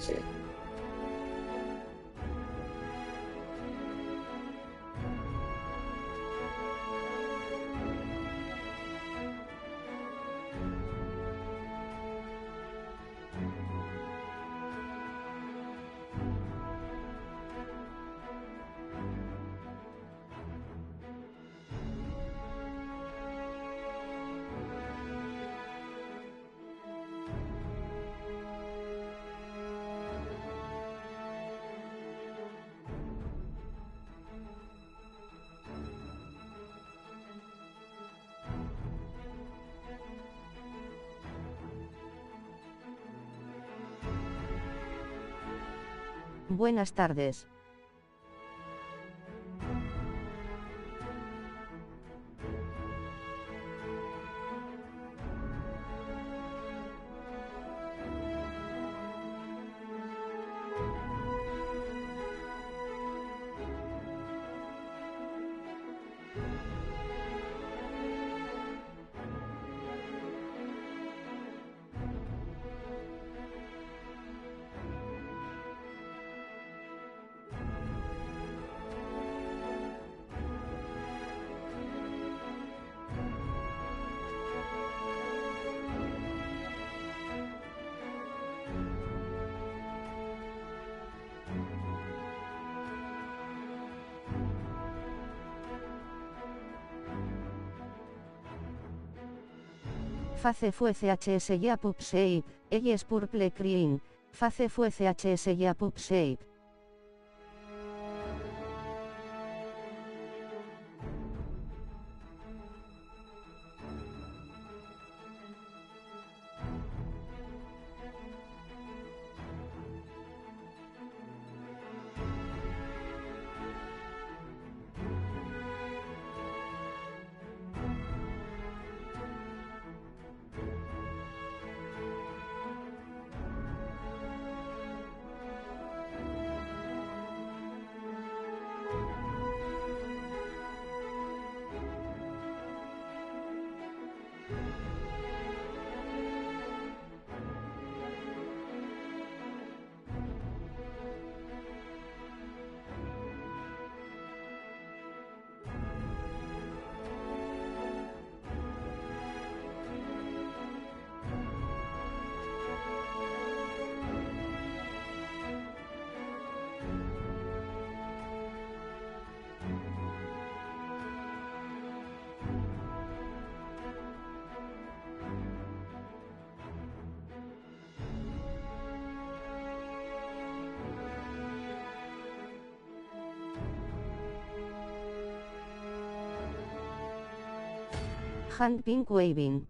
Sí. Buenas tardes. Face fue CHS ya pup shape, elles purple green, face fue CHS ya pup shape. Hand pink waving.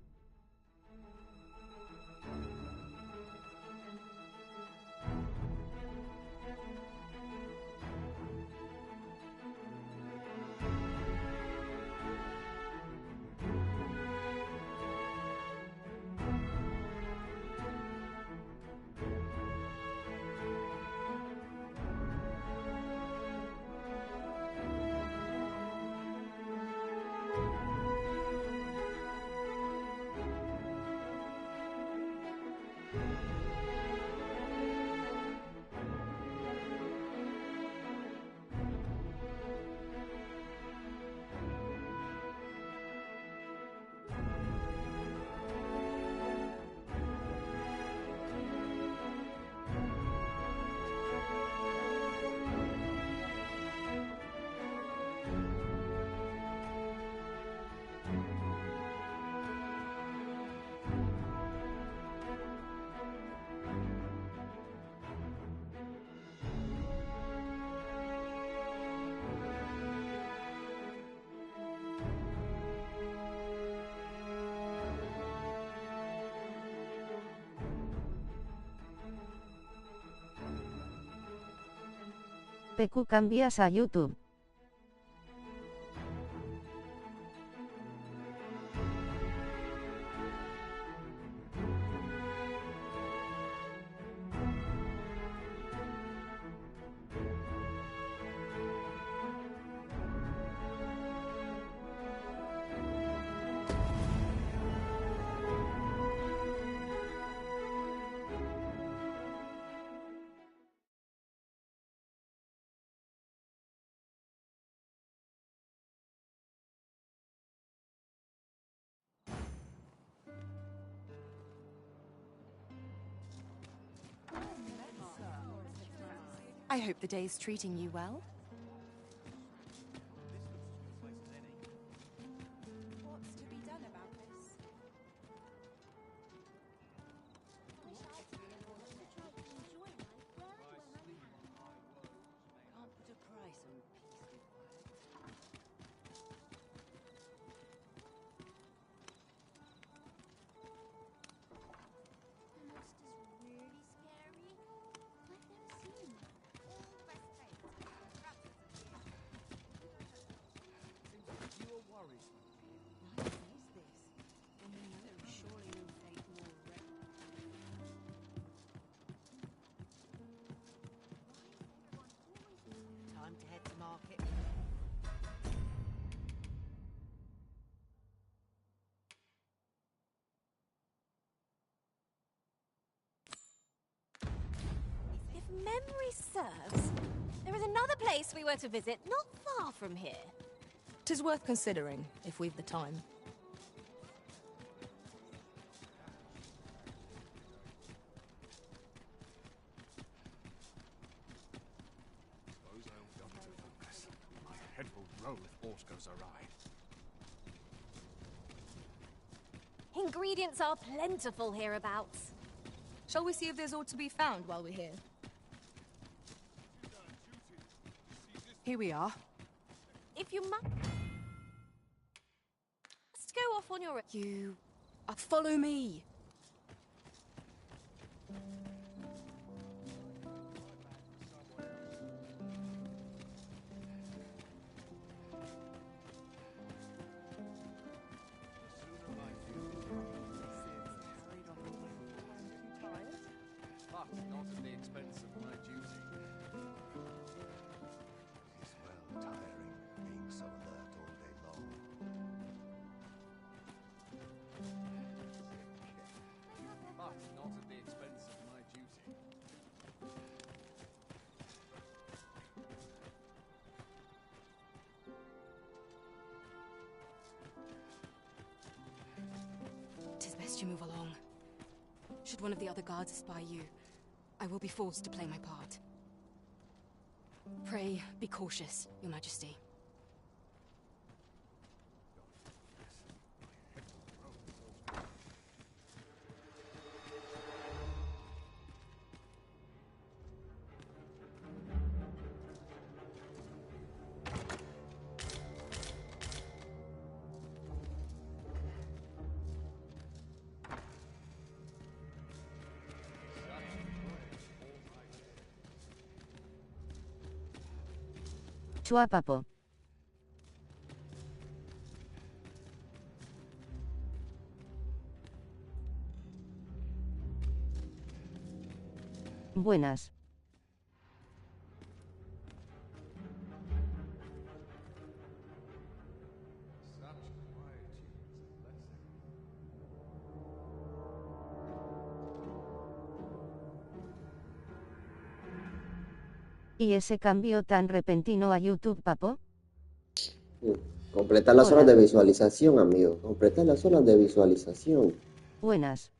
PQ cambias a YouTube. I hope the day's treating you well. What's to be done about this? Can't put a price on peaceful quiet. The monster's really scary. I've never seen one. You are worried, my dear. Nice is this. When you know, surely no fate more Time to head to market. If memory serves, there is another place we were to visit not far from here. 'Tis worth considering, if we've the time. Suppose I'll come to focus. My head will roll if aught goes awry. Ingredients are plentiful hereabouts. Shall we see if there's aught to be found while we're here? Here we are. If you must go off on your... You... follow me! But not at the expense of my duty. It's well tiring being so alert all day long. But not at the expense of my duty. Tis best you move along. Should one of the other guards espy you, I will be forced to play my part. Pray, be cautious, Your Majesty. Chuapapo. Buenas. ¿Y ese cambio tan repentino a YouTube, papo? Completar las horas de visualización, amigo. Completar las horas de visualización. Buenas.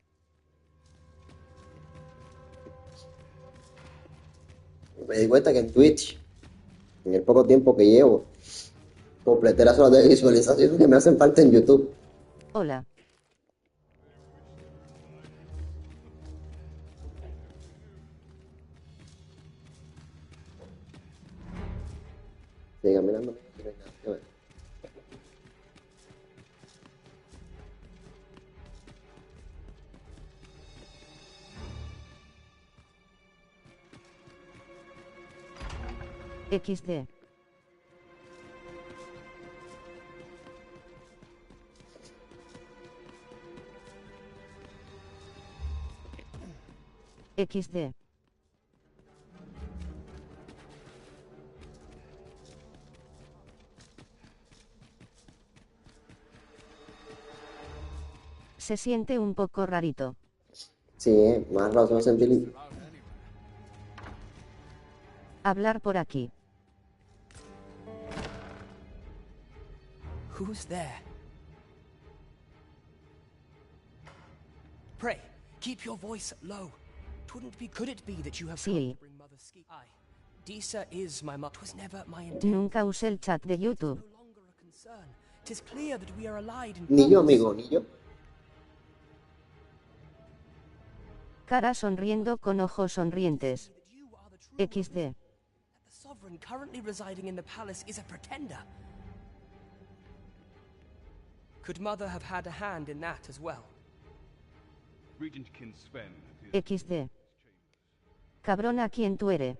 Me di cuenta que en Twitch, en el poco tiempo que llevo, completé las horas de visualización que me hacen falta en YouTube. Hola. Sigan mirando. Aquí no hay nada que ver. XD. XD. Se siente un poco rarito. Sí, más razón sentir. Hablar por aquí. Who's there? Pray, keep your voice low. Could it be that you have come Sí. to bring Mother Ski? Aye. Disa is my mother. 'Twas never my intent. Nunca usé el chat de YouTube. No longer a concern. 'Tis clear that we are allied in Ni yo, purpose. amigo, ni yo. Cara sonriendo con ojos sonrientes. That you are the true one. XD. That the sovereign currently residing in the palace is a pretender. Could Mother have had a hand in that as well? Regentkin Sven appears XD. Cabrona, ¿quién tú eres?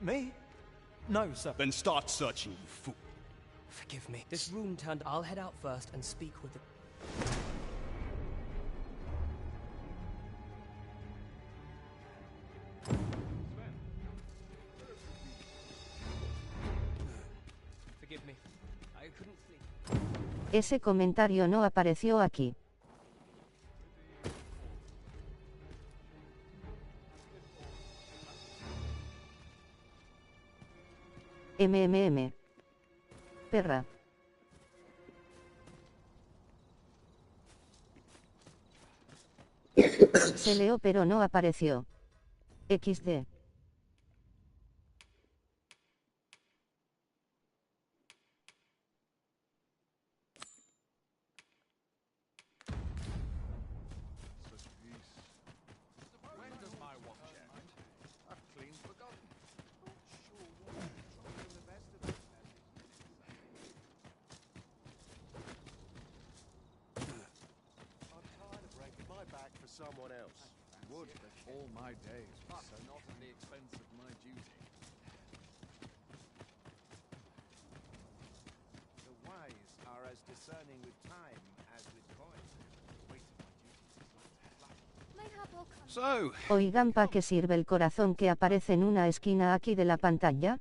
Me? No, sir. Then start searching, you fool. Forgive me. This room turned. I'll head out first and speak with the. Forgive me. I couldn't see. Ese comentario no apareció aquí. MMM. Perra. Se leó pero no apareció. XD. When does my watch end? I've clean forgotten. I'm tired of breaking my back for someone else. Would that all my days were so not at the expense of my duty. The wise are as discerning with time as with coin. Wait, my duties is like Mayhap I'll come. So, Oigan, ¿pa qué sirve el corazón que aparece en una esquina aquí de la pantalla?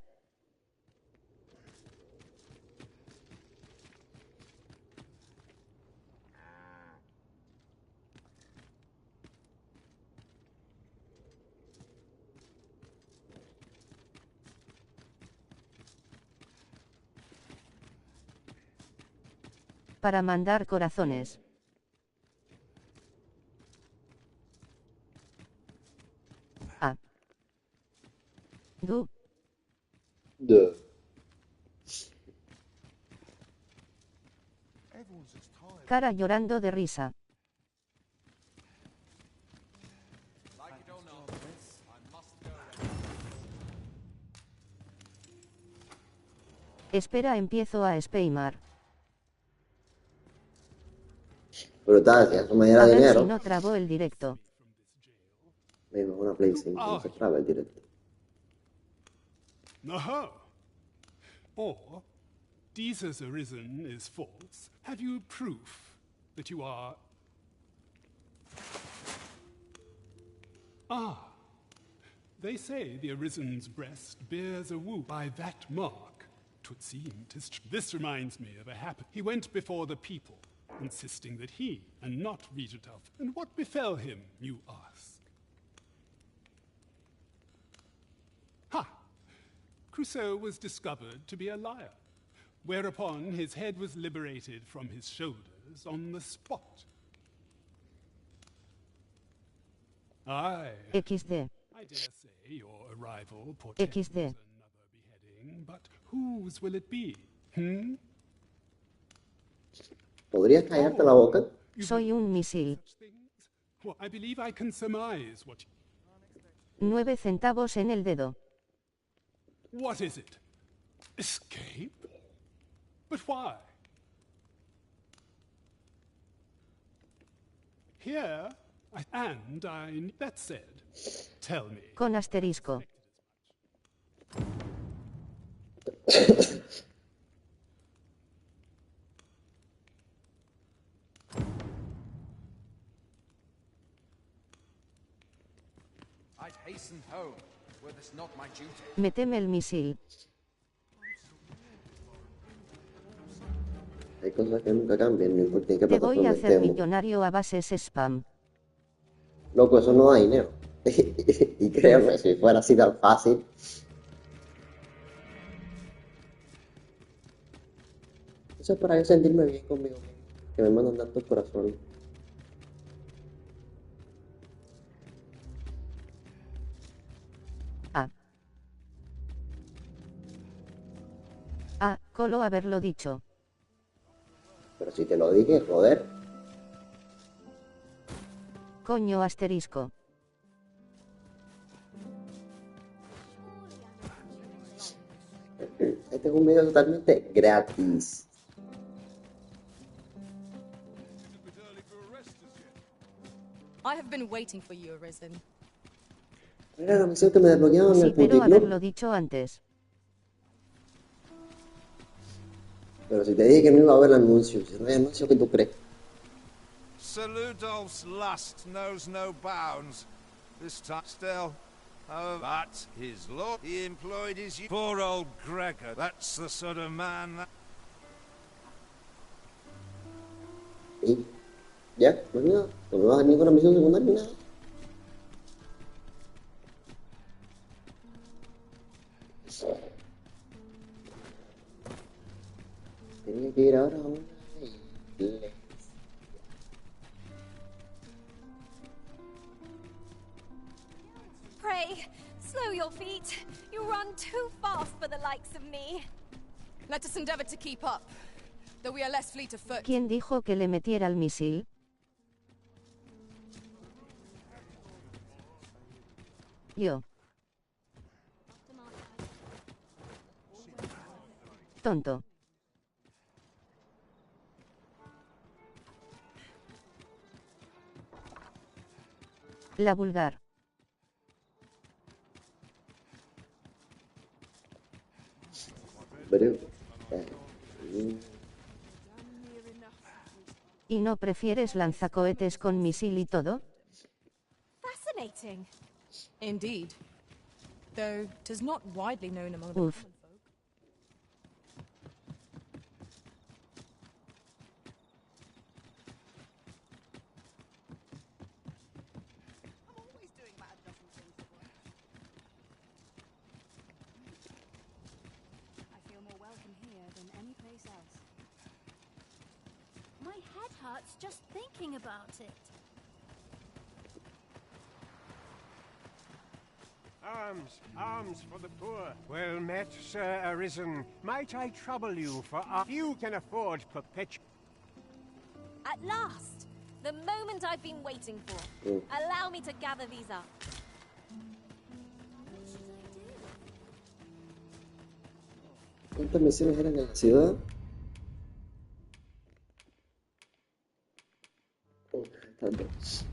Para mandar corazones. A. Du. Duh. everyone's as tired. Cara llorando de risa. like it or not, I must go. Espera, empiezo a spamear. Brutal, si eso me diera A ver dinero. si no trabó el directo. Mismo una Play 5, no se traba el directo. Aha! Or, Disa's Arizen is false. Have you proof that you are... Ah! They say the Arizen's breast bears a wound. By that mark, 'twould seem 'tis this reminds me of a happen. He went before the people, insisting that he, and not Regent Alf. And what befell him, you ask? Ha! Crusoe was discovered to be a liar, whereupon his head was liberated from his shoulders on the spot. Aye, XD. I dare say your arrival portends XD. another beheading, but whose will it be? Hmm? ¿Podrías callarte la boca? Soy un misil. Such things? Well, I believe I can surmise what... 9 centavos en el dedo. What is it? Escape? But why? Here, that said, tell me. Con asterisco. I'd hasten home, were this not my duty. Méteme el misil. Hay cosas que nunca cambian, no importa en qué Te voy a plataforma hacer estemos. millonario a bases spam. Loco, eso no da dinero. Y créeme, si fuera así tan fácil. Eso es para yo sentirme bien conmigo mismo. Que me mandan tantos corazones. Colo haberlo dicho. Pero si te lo dije, joder. Coño asterisco. Este es un video totalmente gratis. I have been waiting for you, Arizen. Era la misión que me desbloqueaban en Sí, el pero puticlub. haberlo dicho antes. Pero si te dije que no iba a haber el anuncio, si no hay anuncio, ¿qué tú crees? Sir Ludolf's lust knows no bounds. This time still. Oh, but his lord, he employed his poor old Gregor. That's the sort of man that... Y ya, pues nada, no me vas a dar ninguna misión secundaria ni nada. Tenía que ir ahora a una iglesia. Pray, slow your feet. You run too fast for the likes of me. Let us endeavor to keep up, though we are less fleet of foot. ¿Quién dijo que le metiera el misil? Yo. Tonto. La vulgar. Pero, ¿Y no prefieres lanzacohetes con misil y todo? Fascinating. Indeed. Though 'tis not widely known among the Uf. common folk. I feel more welcome here than any place else. My head hurts just thinking about it. Arms, arms for the poor. Well met, Sir Arizen. Might I trouble you for you can afford perpetual... At last! The moment I've been waiting for. Allow me to gather these up. ¿cuántas misiones eran en la ciudad? Estas dos.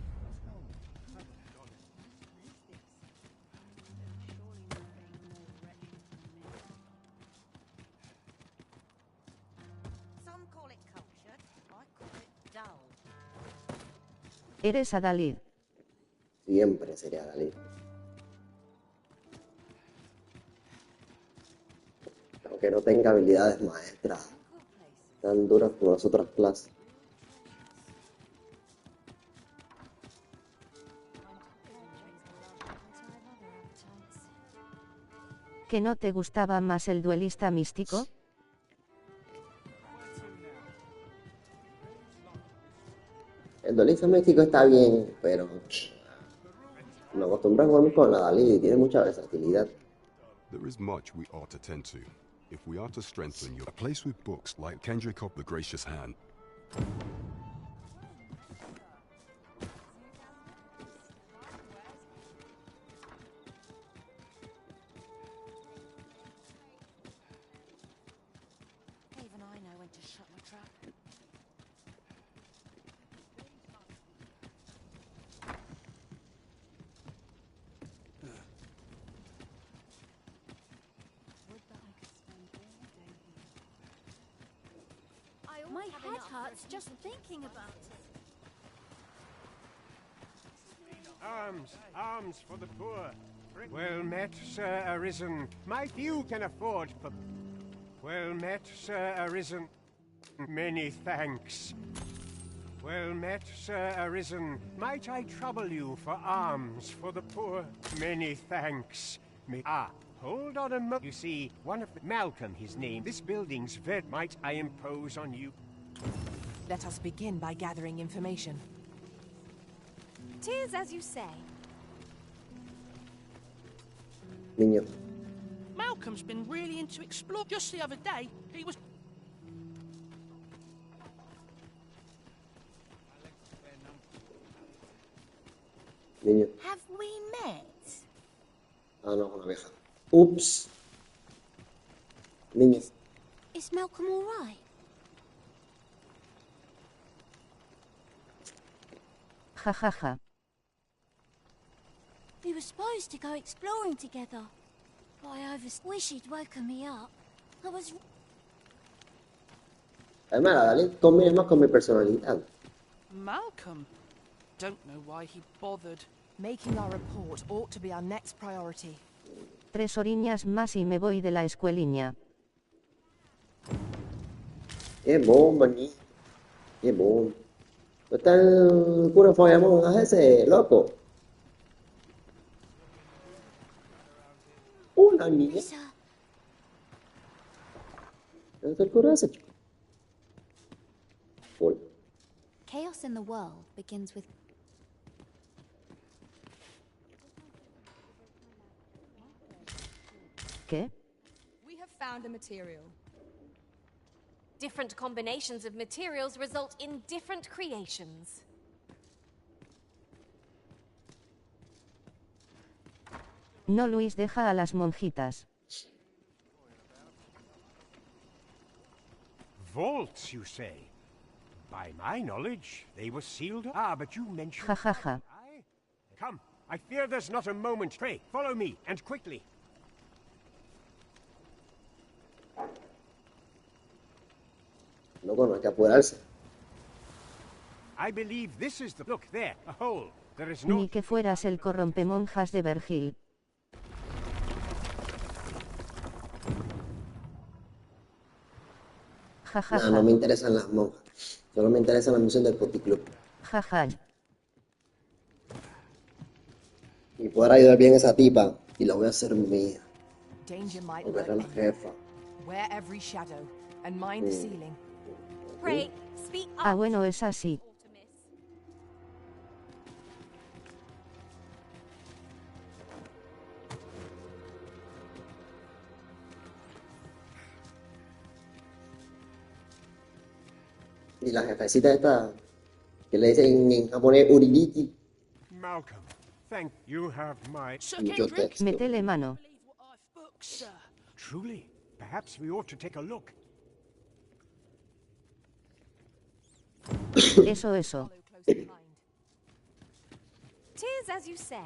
Some call it cultured, I call it dull. Eres Adalid. Siempre sería Dalí. Aunque no tenga habilidades maestras tan duras como las otras clases. ¿Que no te gustaba más el duelista místico? El duelista místico está bien, pero me acostumbro a jugar con la Dalí y tiene mucha versatilidad. There is much we ought to tend to, if we are to strengthen a place with books like Kendrick of the Gracious Hand. Even I know when to shut my trap. My head hurts just thinking about it. Arms, arms for the poor. Well met, Sir Arizen. Might you can afford well met, Sir Arizen. Many thanks. Well met, Sir Arizen. Might I trouble you for alms for the poor? Many thanks. Hold on a moment. You see, one of the... Malcolm, his name. This building's very... Might I impose on you? Let us begin by gathering information. 'Tis as you say. Niño. Malcolm's been really into explore. Just the other day, he was... Niño. Have we met? Ah, no, una vieja. Ups. Niño. Is Malcolm all right? Ja ja ja. We were supposed to go exploring together. But I wish he'd woken me up. I was... Además, dale, combina más con mi personalidad. Malcolm? Don't know why he bothered. Making our report ought to be our next priority. 3 horiñas más y me voy de la escueliña. Qué bomba, ni. Qué bomba. ¿No está el cura Foyamón ese, loco? La niña. ¿No está el cura ese? Chaos in the world begins with... ¿Qué? We have found a material. Different combinations of materials result in different creations. No, Luis, deja a las monjitas. Vaults, you say? By my knowledge, they were sealed. Ah, but you mentioned... Ja ja ja. Come, I fear there's not a moment. Pray, follow me, and quickly. Loco, no hay que apurarse. I believe this is the... Look, there, a hole. There is no... Ni que fueras el corrompemonjas de Vergil. Ja ja No, ja. no me interesan las monjas. Solo me interesa la misión del puticlub. Ja ja. Y poder ayudar bien a esa tipa. Y la voy a hacer mía. Danger might Porque lurk era la anywhere. jefa. Wear every shadow and mind the ceiling. Pray, speak up. Ah, bueno, es así. Y la jefecita esta, que le dicen en japonés Uririki. Malcolm, thank you have my... Mucho texto. Metele mano. Truly, perhaps we ought to take a look. Eso, eso. Tis as you say.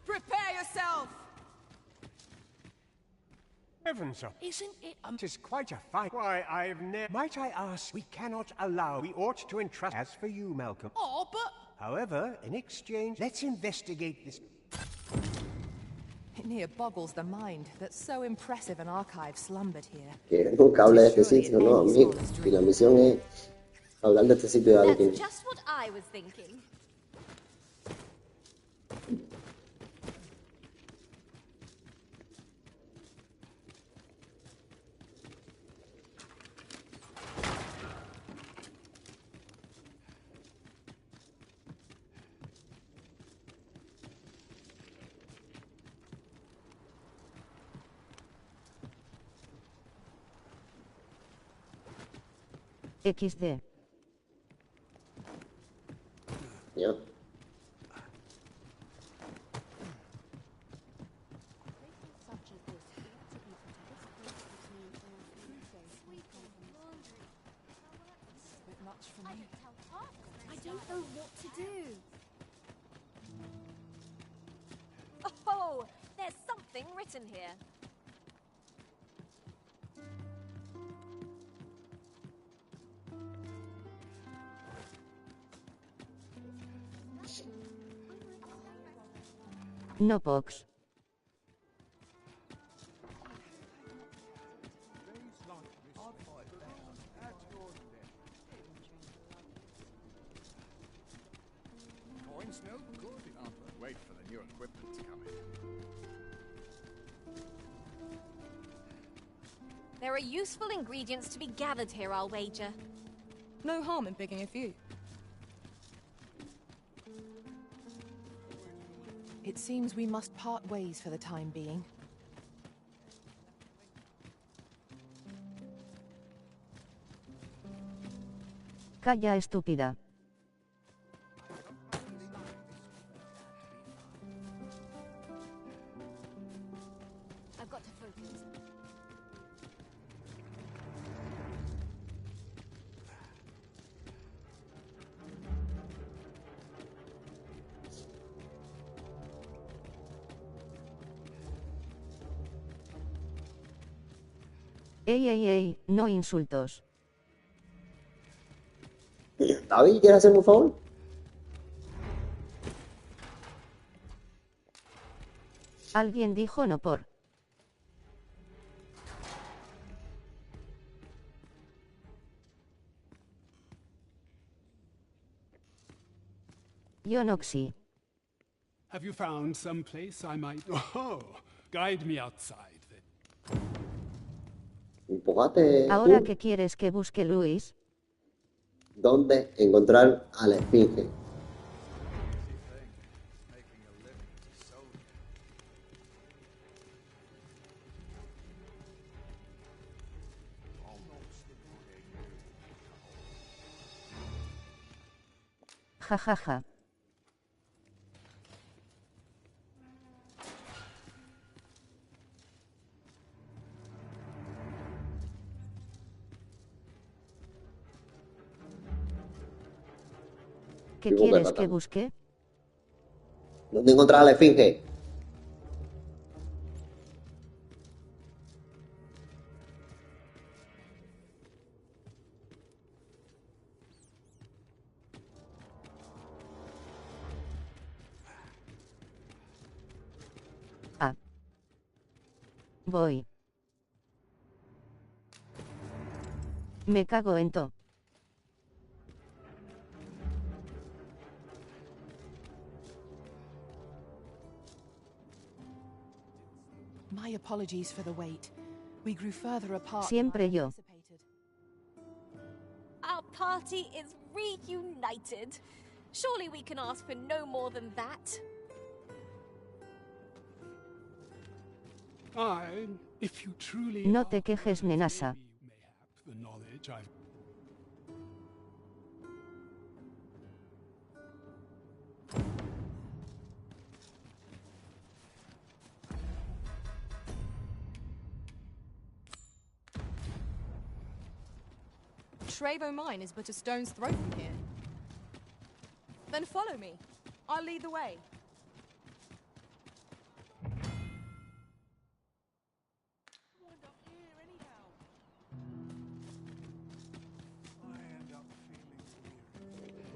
Prepare yourself! Heavens up. Isn't it... It is quite a fight. Why, I've never... Might I ask? We cannot allow... We ought to entrust... As for you, Malcolm. Oh, but... However, in exchange, let's investigate this... It near boggles the mind that so impressive an archive slumbered here. Que nunca hable de este sitio, no, amigo. Y la misión es hablar de este sitio de alguien. That's just what I was thinking. XD. Ya. I don't know what to do. Oh, there's something written here. No pox. Coins no good. Wait for the new equipment to come in. There are useful ingredients to be gathered here, I'll wager. No harm in picking a few. It seems we must part ways for the time being. Calla, estúpida. I've got to focus. Ey, no insultos. David, ¿quieres hacerme un favor? Alguien dijo no por. Yo Noxy. Have you found some place I might... Oh, guide me outside. Empújate Ahora tú. que quieres que busque Luis, ¿Dónde encontrar a la esfinge? jajaja. ¿Qué Digo, quieres Catata. que busque? ¿Dónde encontrar a la esfinge? Ah. Voy. Me cago en to. My apologies for the wait. We grew further apart. Siempre yo. Our party is reunited. Surely we can ask for no more than that. If you truly No te quejes, nenasa. the knowledge I've... Trevo Mine is but a stone's throw from here. Then follow me. I'll lead the way.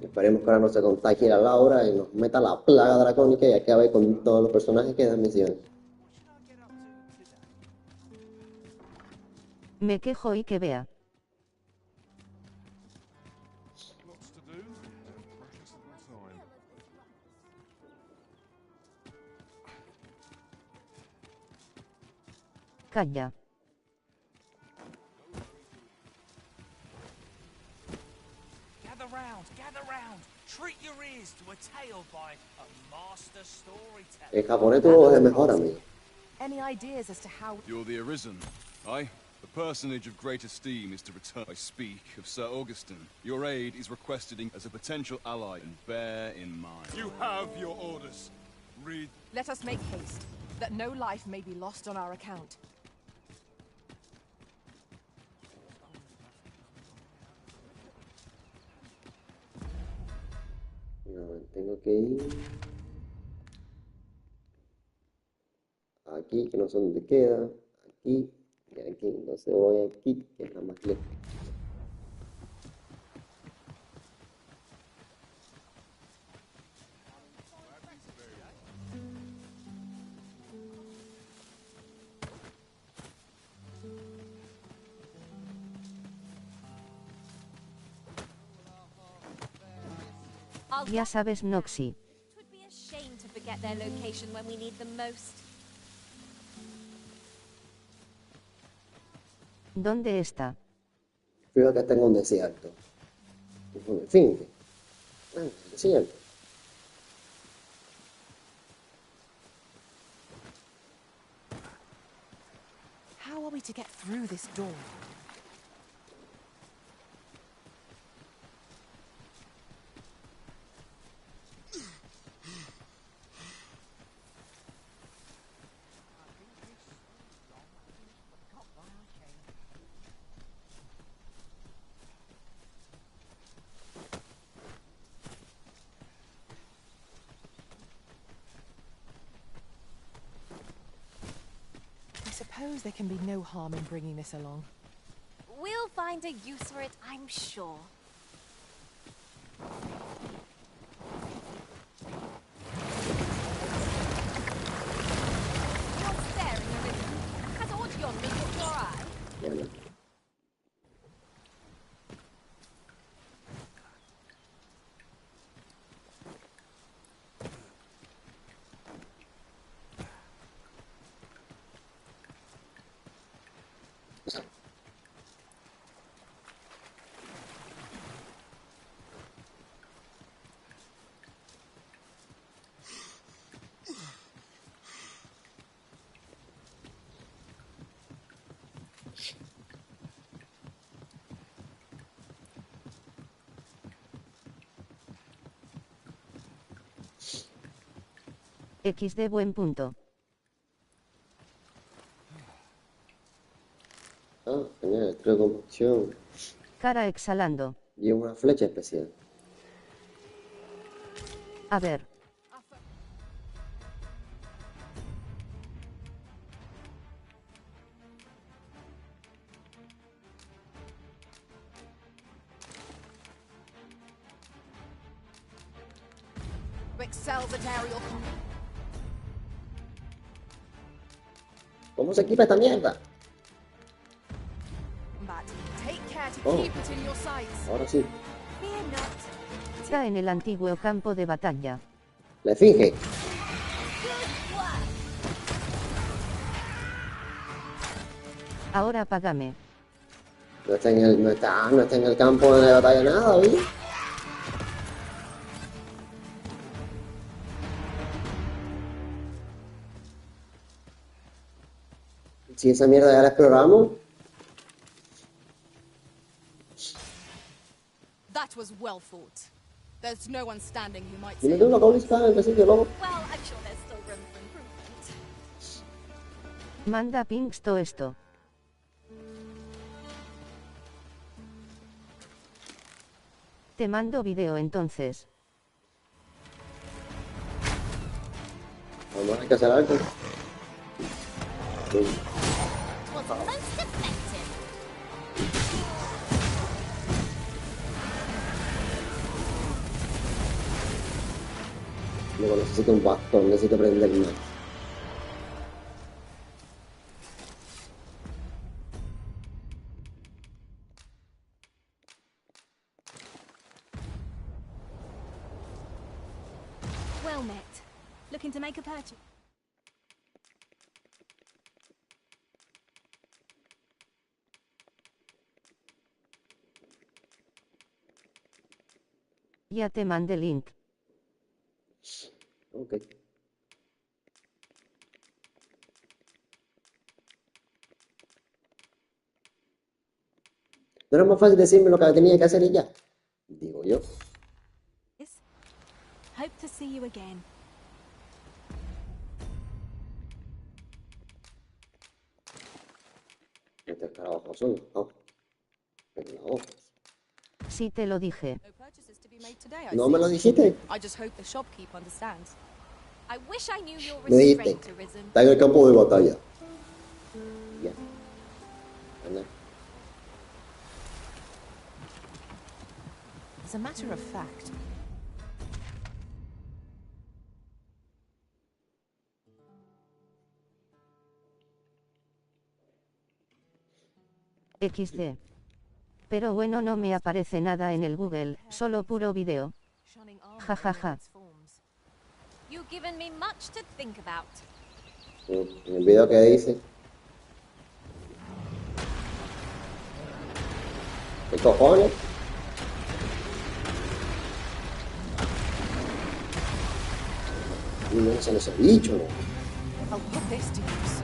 Esperemos que ahora no se contagie la Laura y nos meta la plaga dracónica y acabe con todos los personajes que dan misiones. Me quejo y que vea. Calla. Gather round. Treat your ears to a tale by a master storyteller. En japonés tú lo ves mejor a mí. Any ideas as to how... You're the Arizen. Aye. The personage of great esteem is to return. I speak of Sir Augustin. Your aid is requested as a potential ally, and bear in mind. You have your orders. Read. Let us make haste, that no life may be lost on our account. No, tengo que ir aquí, que no sé dónde queda, aquí y aquí. Entonces voy aquí, que es la más lejos. Ya sabes, Noxy. It would be a shame to forget their location when we need them most. ¿Dónde está? Creo que está en un desierto. En fin. Desierto. How are we to get through this door? I suppose there can be no harm in bringing this along. We'll find a use for it, I'm sure. You're staring, Arizen. Has aught yonder caught your eye? XD buen punto. Ah, genial, creo combustión. Cara exhalando. Y una flecha especial. A ver. Excels at aerial combat. ¿Cómo se equipa esta mierda? But take care to Oh. keep it in your sights. Ahora sí. Fear not. Está en el antiguo campo de batalla. La esfinge. Ahora págame. No está en el campo de batalla nada, ¿oye? Si esa mierda ya la exploramos. That was well thought. There's no one standing who might Dime say... tú, la Coblistan, el principio, loco. Well, I'm sure there's still room for improvement. Manda pings to esto. Te mando video entonces. Vamos a que hacer algo. Was most effective. Luego necesito un bastón, necesito aprender más. Well met. Looking to make a purchase? Ya te mandé link. Ok. ¿No era más fácil decirme lo que tenía que hacer y ya? Digo yo. Hope to see you again. Este carajo solo. Oh. Pero no. Sí te lo dije. No purchases to be made today, I No see. me lo dijiste. I just hope the shopkeep understands. I wish I knew your Me dijiste. restraint, Arizen. Está en el campo de batalla. Ya. Anda. As a matter of fact, XD. Pero bueno, no me aparece nada en el Google, solo puro video. Ja ja ja. You've given me much to think about. En el video que dice. ¿Qué cojones? Y no sale ese bicho, ¿no? I'll put this to use.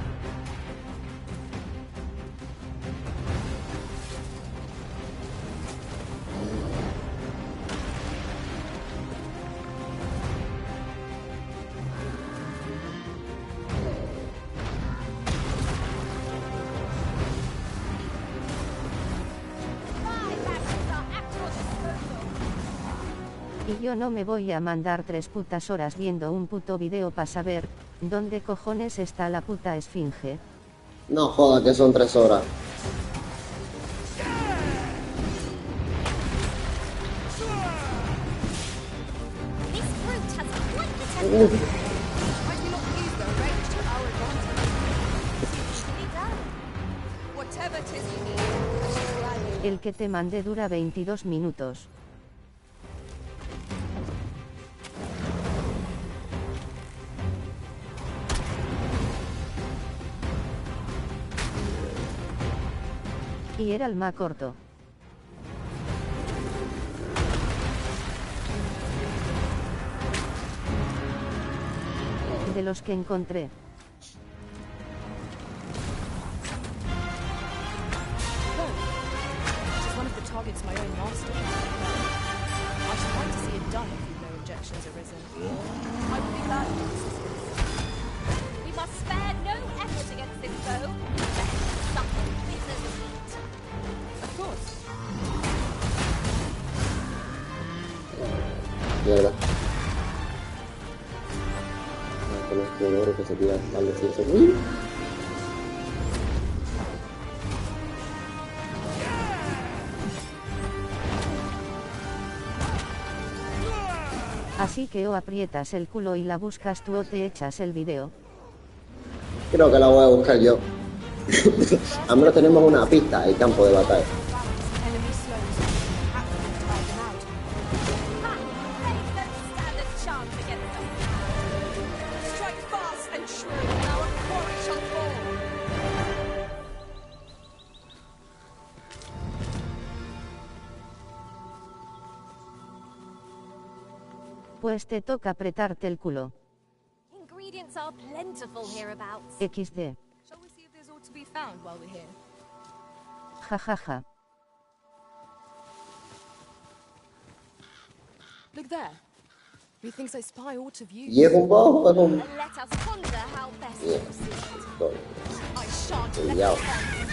Y yo no me voy a mandar 3 putas horas viendo un puto video para saber dónde cojones está la puta esfinge. No joda que son 3 horas. El que te mandé dura 22 minutos. Y era el más corto. De los que encontré. One of the targets my own master. I should like to see it done if no objections arisen. I would be glad to assist this. We must spare no effort against this foe. Something bitter to eat. Of course. Mierda. Con este oro que se tira al desierto. ¡Uy! Así que o aprietas el culo y la buscas tú o te echas el video. Creo que la voy a buscar yo. Al menos tenemos una pista, el campo de batalla. Pues te toca apretarte el culo. Ingredients are plentiful hereabouts. XD. Shall we see if there's aught to be found while we're here? Jajaja. Look there. Methinks I spy aught of you. Y es un poco con... Let us ponder how best to proceed. I shan't let Cuidado. it stand.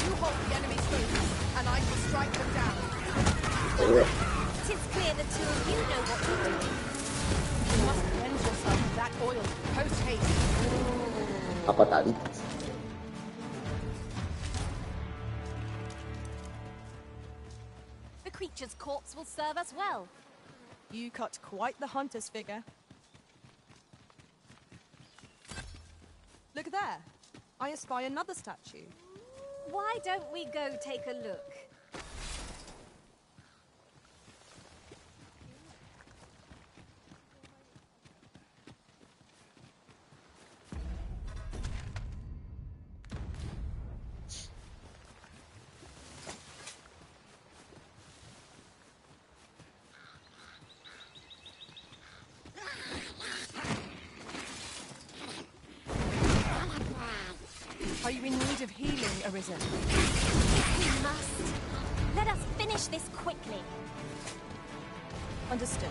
You hold the enemy's faith, and I shall strike them down. Tis clear the two of you know what you're doing. You must cleanse yourself of that oil, post haste. A pataditas. The creature's corpse will serve us well. You cut quite the hunter's figure. Look there. I espy another statue. Why don't we go take a look? Are you in need of healing, Arizen? We must. Let us finish this quickly. Understood.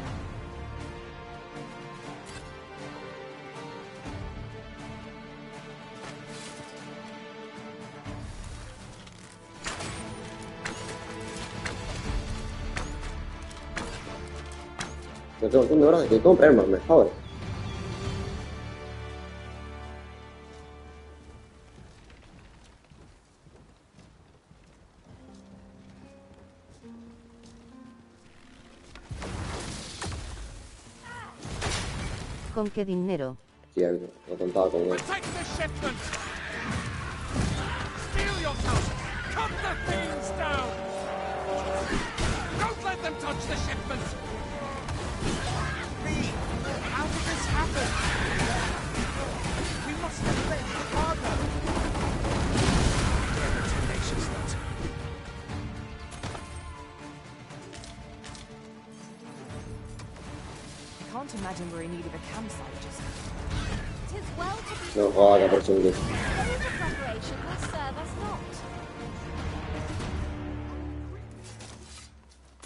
Yo tengo un montón de horas de que compre armas mejores. ¿Con qué dinero? Cierto, no contaba con él. Take the shipment! Steel yourself! Cut the fiends down! Don't let them touch Watch the shipment! Lee, how did this happen? We must have left the cargo. Where are the tenacious ones? I can't imagine we're in need of a campsite just now. 'Tis well to be No joda, por subir. All the preparation will serve us not.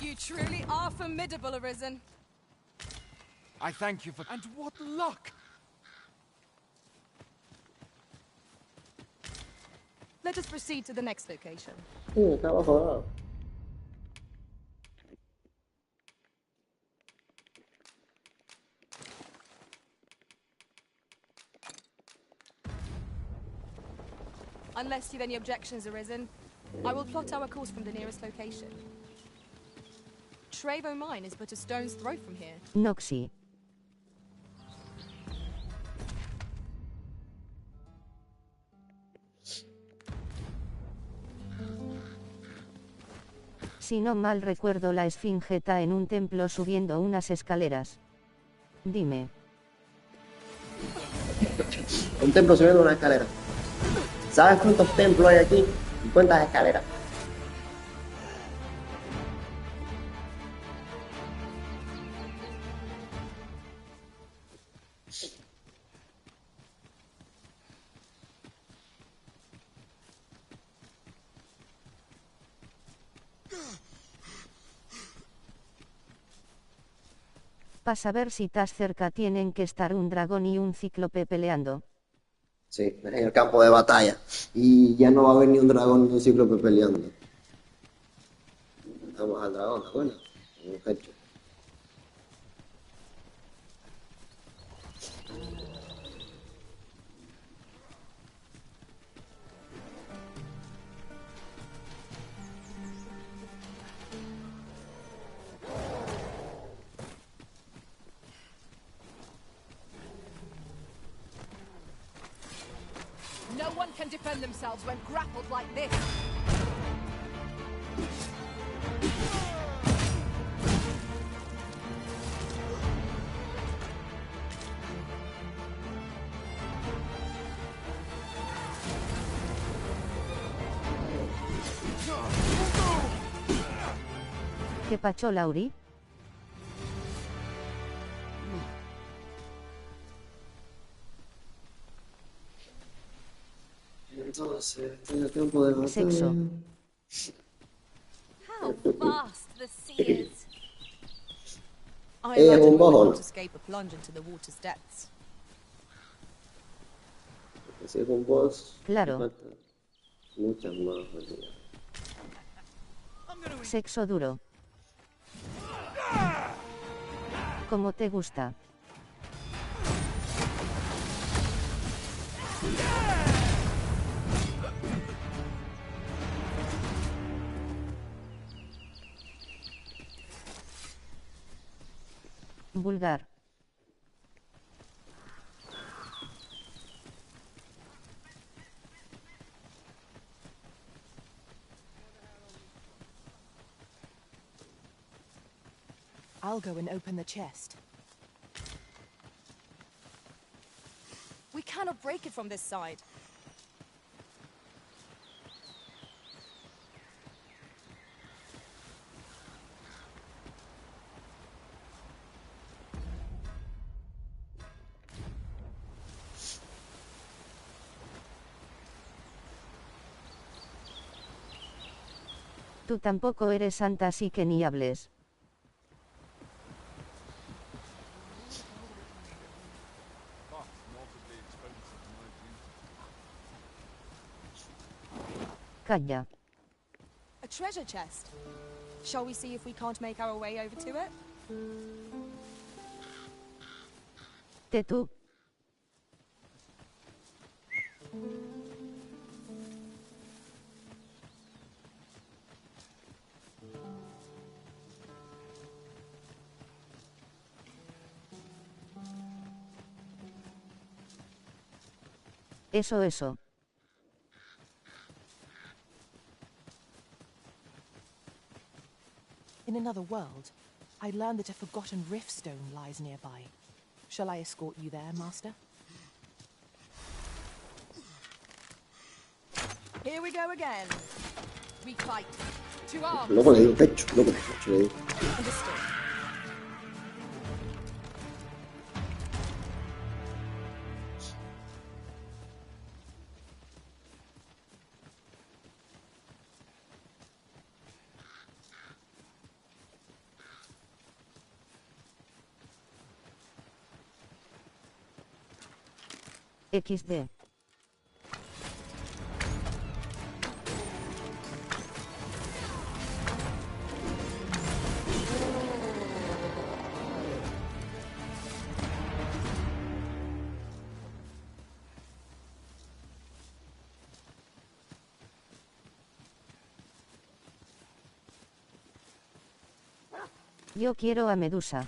You truly are formidable, Arizen. I thank you for... And what luck! Let us proceed to the next location. Estaba jodado. Unless you've any objections, Arizen, I will plot our course from the nearest location. Trevo Mine is but a stone's throw from here. Noxy. Si no mal recuerdo, la esfinge está en un templo subiendo unas escaleras. Dime. Un templo subiendo una escalera. ¿Sabes cuántos templos hay aquí? ¿Y cuántas escaleras? Para saber si estás cerca tienen que estar un dragón y un cíclope peleando. Sí, en el campo de batalla. Y ya no va a haber ni un dragón ni un cíclope peleando. Vamos al dragón, bueno. Un hecho. No one can defend themselves when grappled like this. ¿Qué pacho, Lauri? Entonces, en el campo de batalla. Sexo. How vast the sea is. I Ella es imagine un we bojo, would ¿no? not escape a plunge into the water's depths. Si es un boss. Claro. Falta muchas más habilidades. Sexo duro. Como te gusta. Vulgar. I'll go and open the chest. We cannot break it from this side. Tú tampoco eres santa, así que ni hables. Calla. A treasure chest. Shall we see if we can't make our way over to it? Te tú. Eso. In an another world, I learned that a forgotten rift stone lies nearby. Shall I escort you there, Master? Here we go again. We fight. To arms. Loco, le di un pecho, loco, pecho le di. Understood. XD. Yo quiero a Medusa.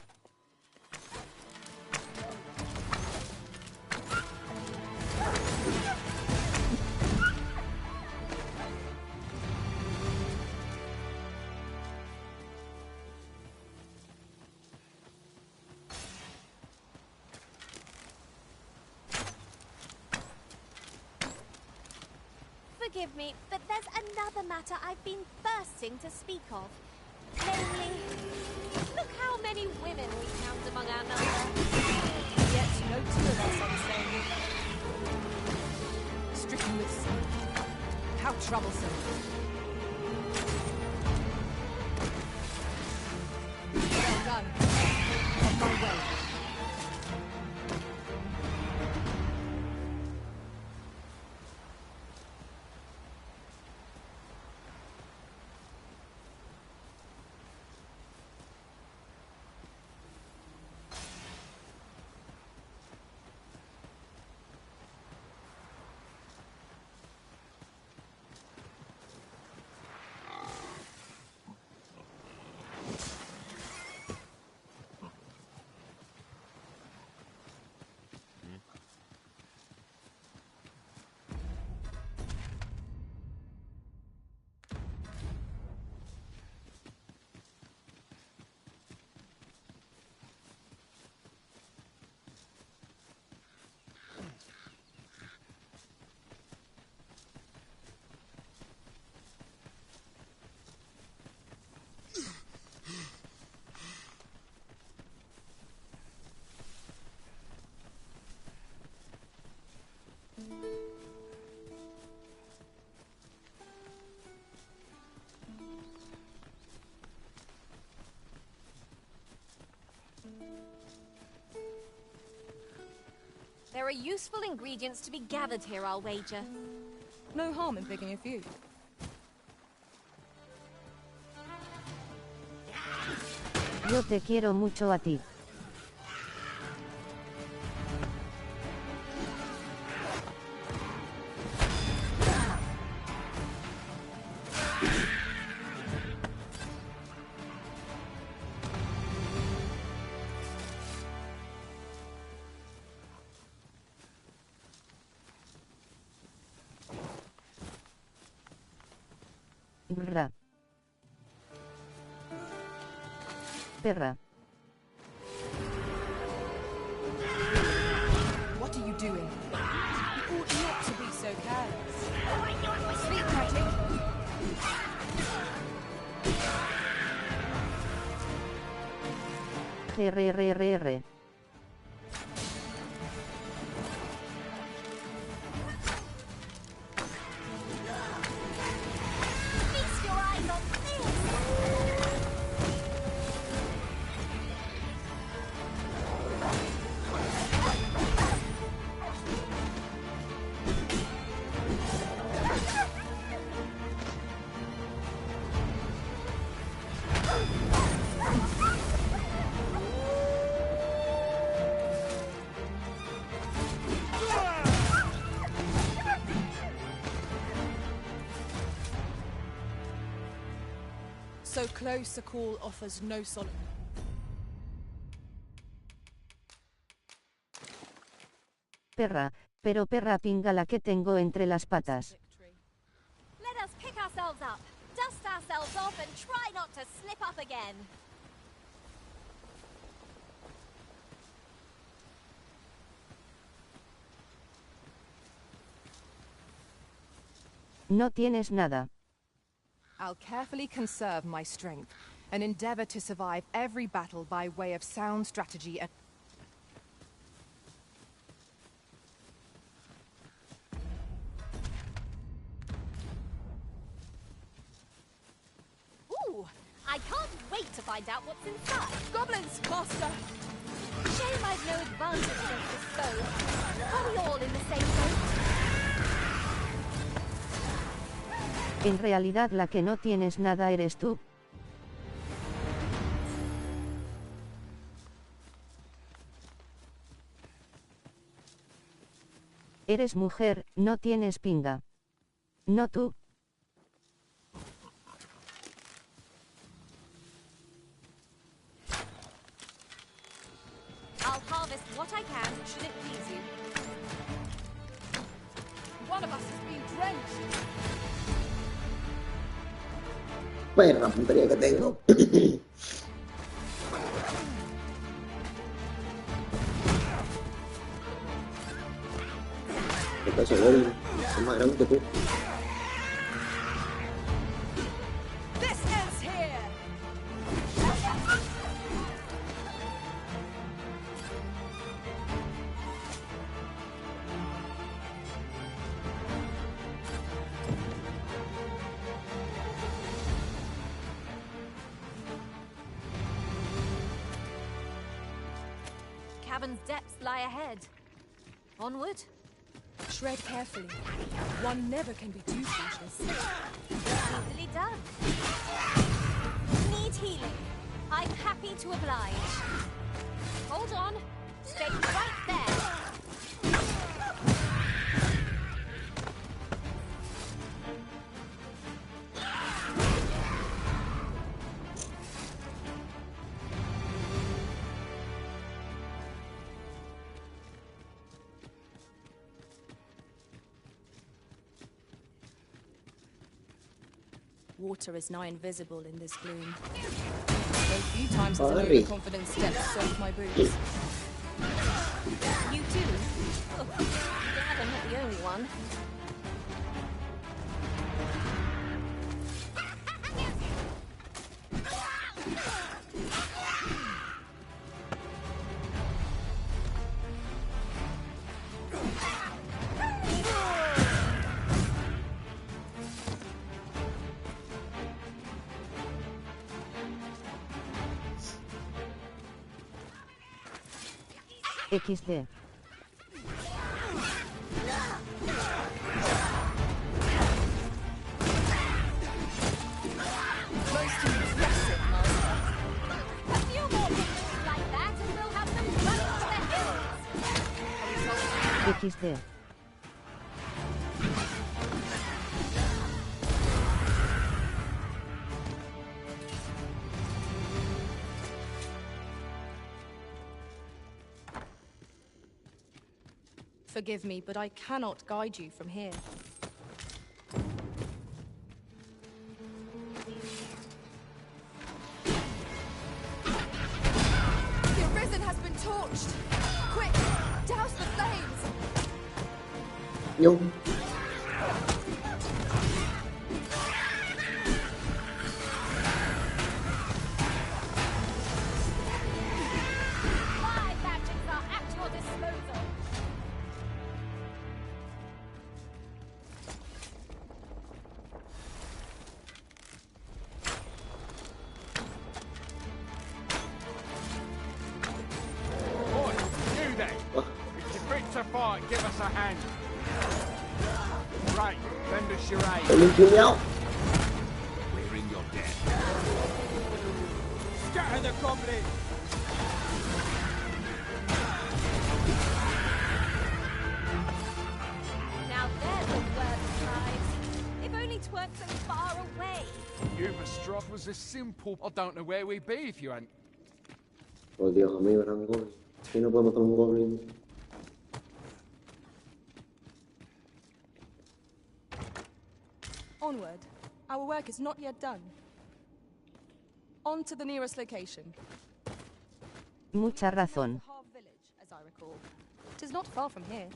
Forgive me, but there's another matter I've been thirsting to speak of. Namely, look how many women we count among our number. Yet no two of us are the same. Stricken with sin. How troublesome. Well done. On my way. There are useful ingredients to be gathered here, I'll wager. No harm in picking a few. Yo te quiero mucho a ti. Brra. Perra. What are you doing? You ought not to be so careless. Sleep magic. RRRR. Feast your eyes on this! So close a call offers no solace. Perra, pero perra pinga la que tengo entre las patas. Let us pick ourselves up, dust ourselves off and try not to slip up again. No tienes nada. I'll carefully conserve my strength and endeavor to survive every battle by way of sound strategy and... Ooh, I can't wait to find out what's inside. Goblins, master! Shame I've no advantage against this foe. Are we all in the same boat? En realidad la que no tienes nada eres tú. Eres mujer, no tienes pinga. No tú. I'll harvest what I can, should it please you. One of us has been drenched. Bueno, la puntería que tengo. Este es más grande que tú. This ends here. Cavern's depths lie ahead. Onward. Tread carefully. One never can be too cautious. Easily done. Need healing. I'm happy to oblige. Hold on. Stay right there. Water is nigh invisible in this gloom. So few times as an Sorry. overconfident step soaked my boots. You too? Oh, glad I'm not the only one. XD. Most impressive, master. A few more victories like that and we'll have them running to the hills. XD. Forgive me, but I cannot guide you from here. The Arizen has been torched! Quick, douse the flames! Yo. My magics are at your disposal. Boy, you then. If you're fit to fight, give us a hand. Right, lend us your aid. Let me kill you out. We're in your debt. Scatter the goblin! Now there's a word of prize. If only 'tweren't so far away. You've a struck was as simple. I don't know where we'd be if you hadn't. Oh Dios, amigo, era un goblin. Si no podemos matar un goblin. Onward. Our work is not yet done. On to the nearest location. Mucha razón. Harv village, as I recall. It is not far from here.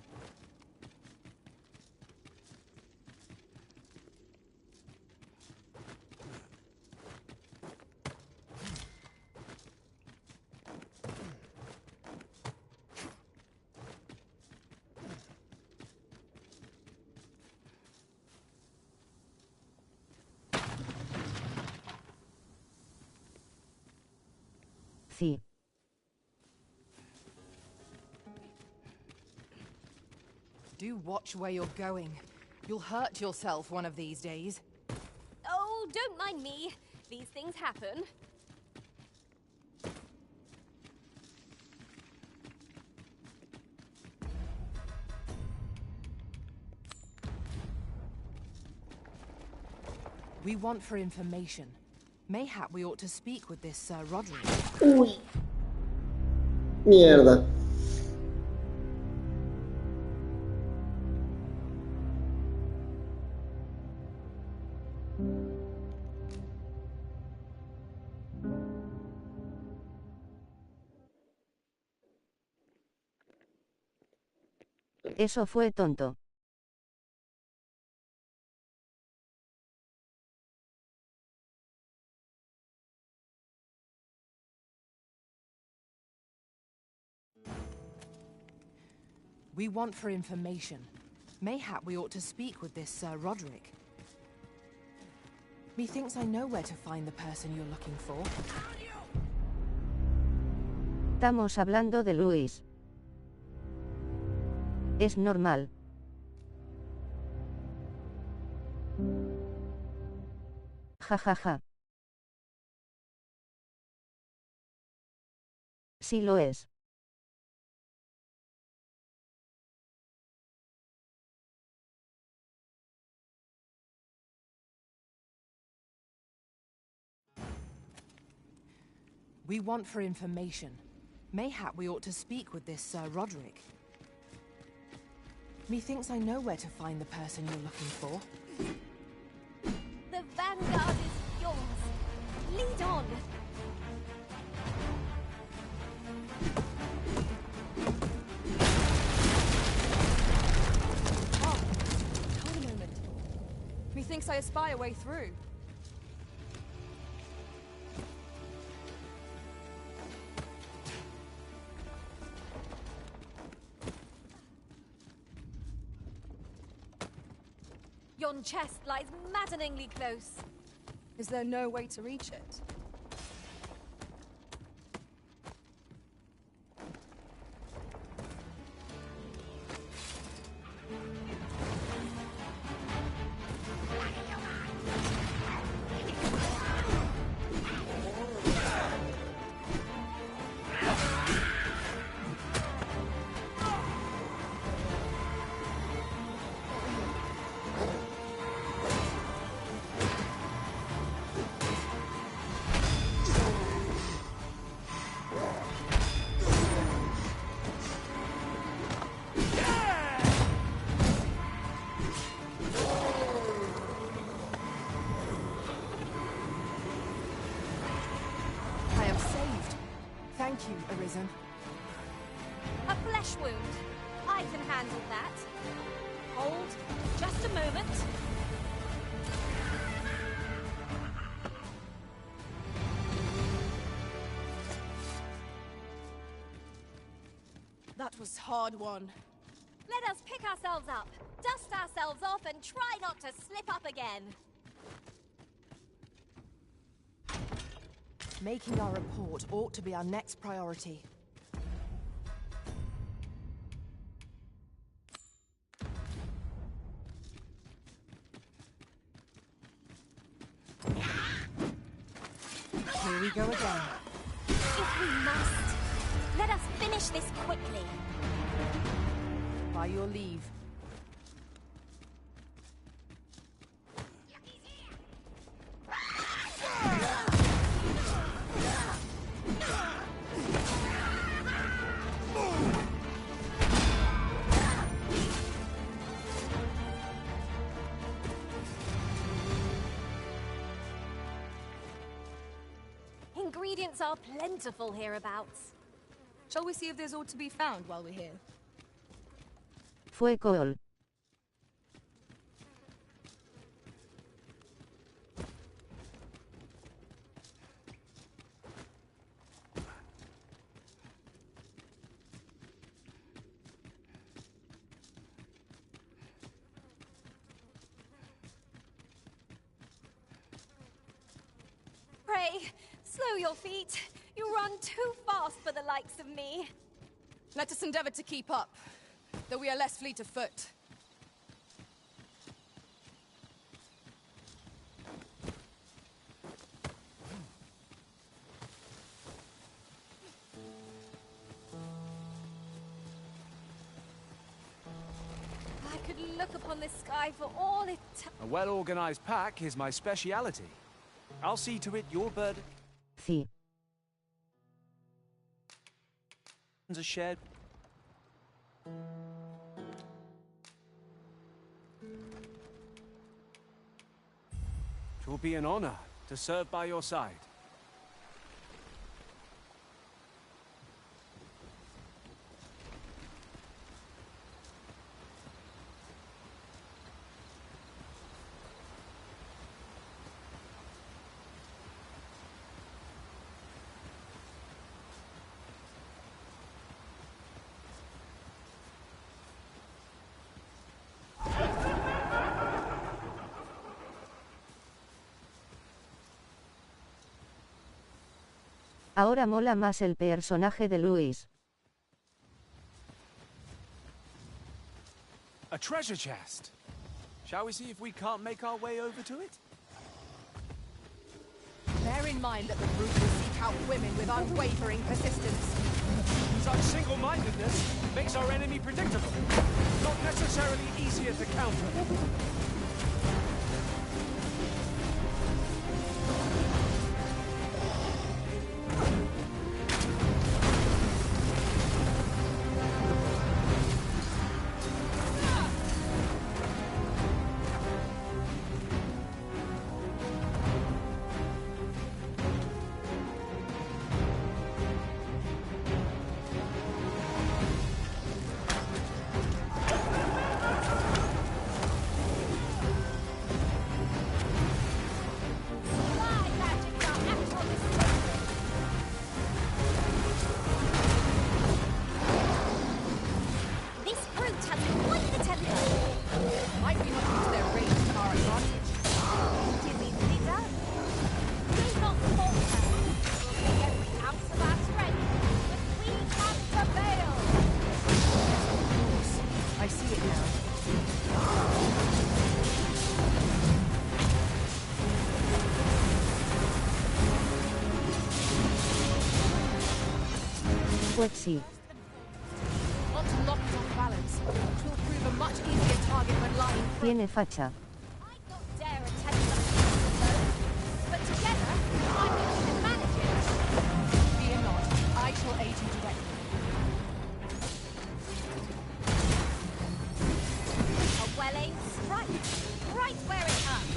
Sí. Do watch where you're going. You'll hurt yourself one of these days. Oh, don't mind me. These things happen. We want for information. Mayhap we ought to speak with this Sir Roderick. Uy. Mierda. Eso fue tonto. We want for information. Mayhap we ought to speak with this Sir Roderick. Methinks I know where to find the person you're looking for. Estamos hablando de Luis. Es normal. Ja ja ja. Sí lo es. We want for information. Mayhap we ought to speak with this Sir Roderick. Methinks I know where to find the person you're looking for. The vanguard is yours. Lead on. Oh, hold a moment. Methinks I espy a way through. Yon chest lies maddeningly close. Is there no way to reach it? Thank you, Arizen. A flesh wound. I can handle that. Hold. Just a moment. That was hard won. Let us pick ourselves up, dust ourselves off, and try not to slip up again. Making our report ought to be our next priority. Here we go again. If we must, let us finish this quickly. By your leave. ingredients are plentiful hereabouts. Shall we see if there's aught to be found while we're here? Fue Cole. Pray, slow your feet. You run too fast for the likes of me. Let us endeavor to keep up, though we are less fleet of foot. I could look upon this sky for all it... A well-organized pack is my speciality. I'll see to it your bird... Sí. ...are shared... It will be an honor to serve by your side. Ahora mola más el personaje de Luis. A treasure chest. Shall we see if we can't make our way over to it? Bear in mind that the brute will seek out women with unwavering persistence. Such single-mindedness makes our enemy predictable, not necessarily easier to counter. Pues sí. Want to lock it off balance, which will prove a much easier target when lying. Tiene facha. Dare attempt something alone, but together, I think we can manage it. Fear not, I shall aid you directly. A well-aimed strike, right where it hurts.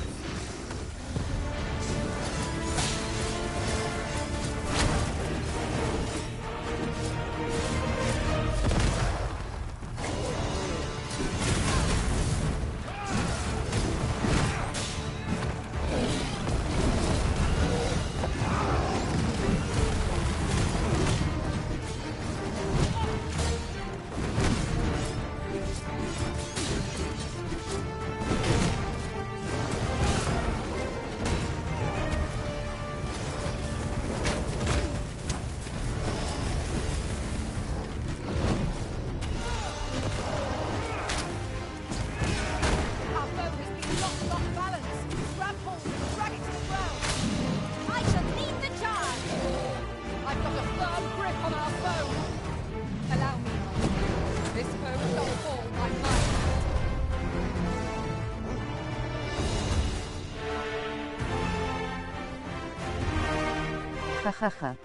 Jajaja.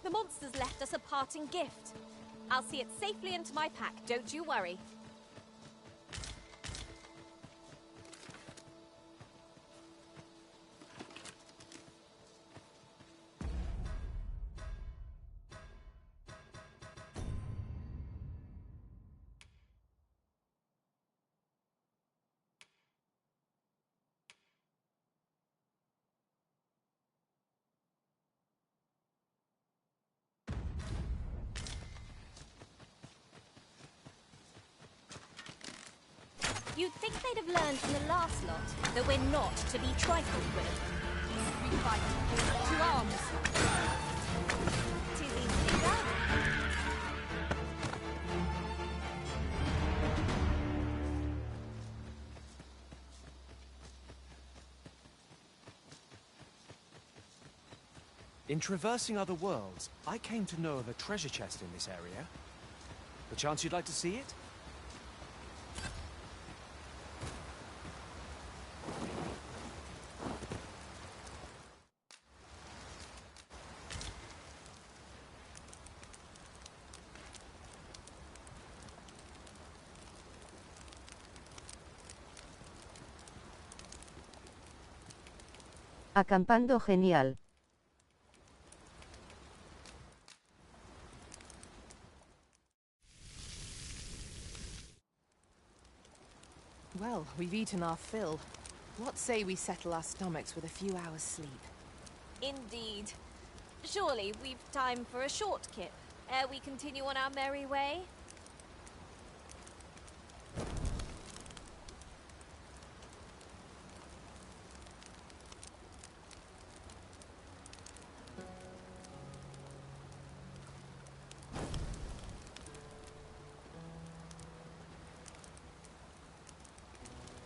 The monsters left us a parting gift. I'll see it safely into my pack, don't you worry. You'd think they'd have learned from the last lot that we're not to be trifled with. We fight. To arms. 'Tis easily done. In traversing other worlds, I came to know of a treasure chest in this area. The chance you'd like to see it? Acampando genial. Well, we've eaten our fill. What say we settle our stomachs with a few hours' sleep? Indeed. Surely we've time for a short kip, ere we continue on our merry way?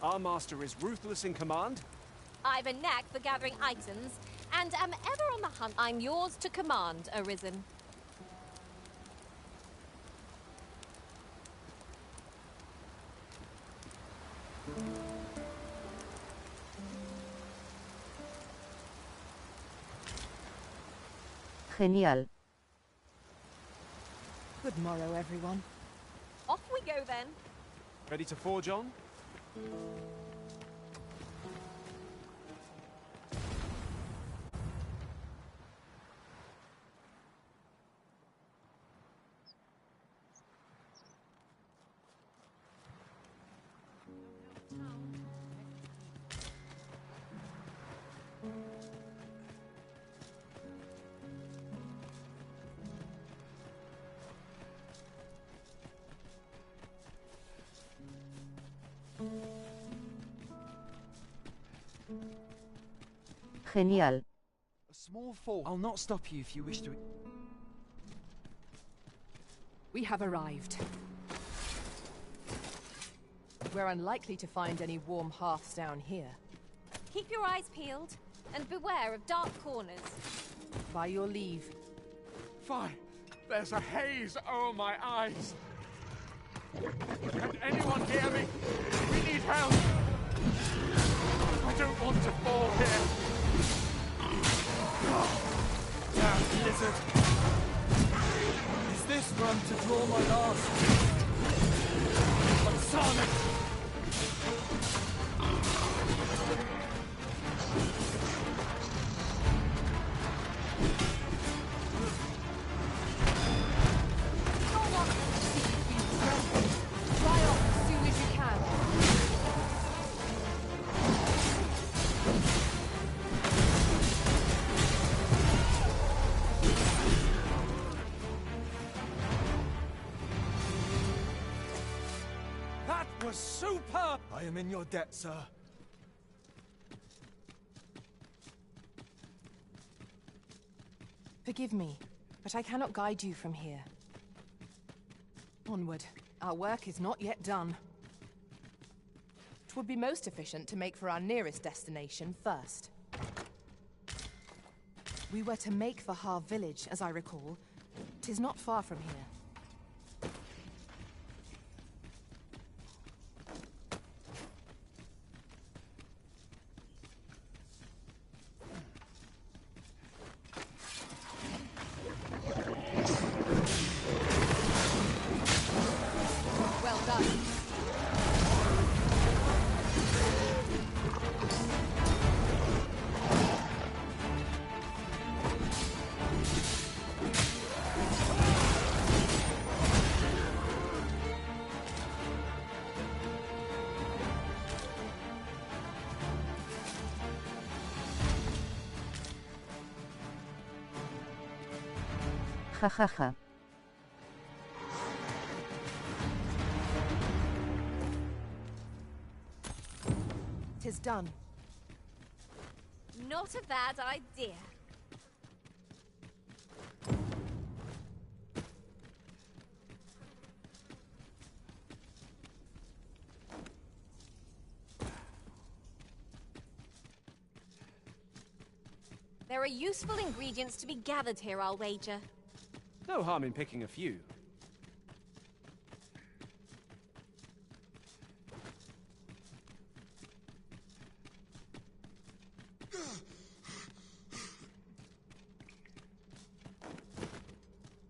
Our master is ruthless in command. I've a knack for gathering items, and am ever on the hunt. I'm yours to command, Arizen. Genial. Good morrow, everyone. Off we go then. Ready to forge on? Genial. A small fault. I'll not stop you if you wish to. We have arrived. We're unlikely to find any warm hearths down here. Keep your eyes peeled, and beware of dark corners. By your leave. Fine. There's a haze over my eyes. Can anyone hear me? We need help. I don't want to fall here. Damn lizard. Is this where I'm to draw my last? I'm Sonic. Fly off as soon as you can. That was superb! I am in your debt, sir. Forgive me, but I cannot guide you from here. Onward. Our work is not yet done. It would be most efficient to make for our nearest destination first. We were to make for Har village, as I recall. 'Tis not far from here. Well done. Ja ja ja. is done. Not a bad idea. There are useful ingredients to be gathered here, I'll wager. No harm in picking a few.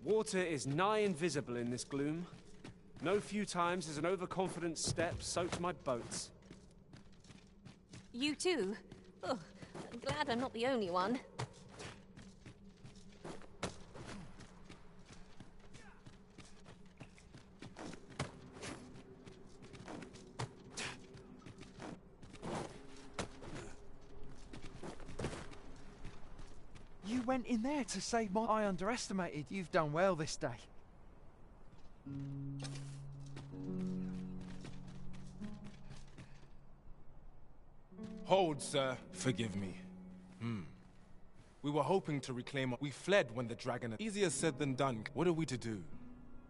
Water is nigh invisible in this gloom. No few times has an overconfident step soaked my boats. You too? Oh, I'm glad I'm not the only one. You went in there to save my... I underestimated. You've done well this day. Hold, sir. Forgive me. We were hoping to reclaim... We fled when the dragon... Easier said than done. What are we to do?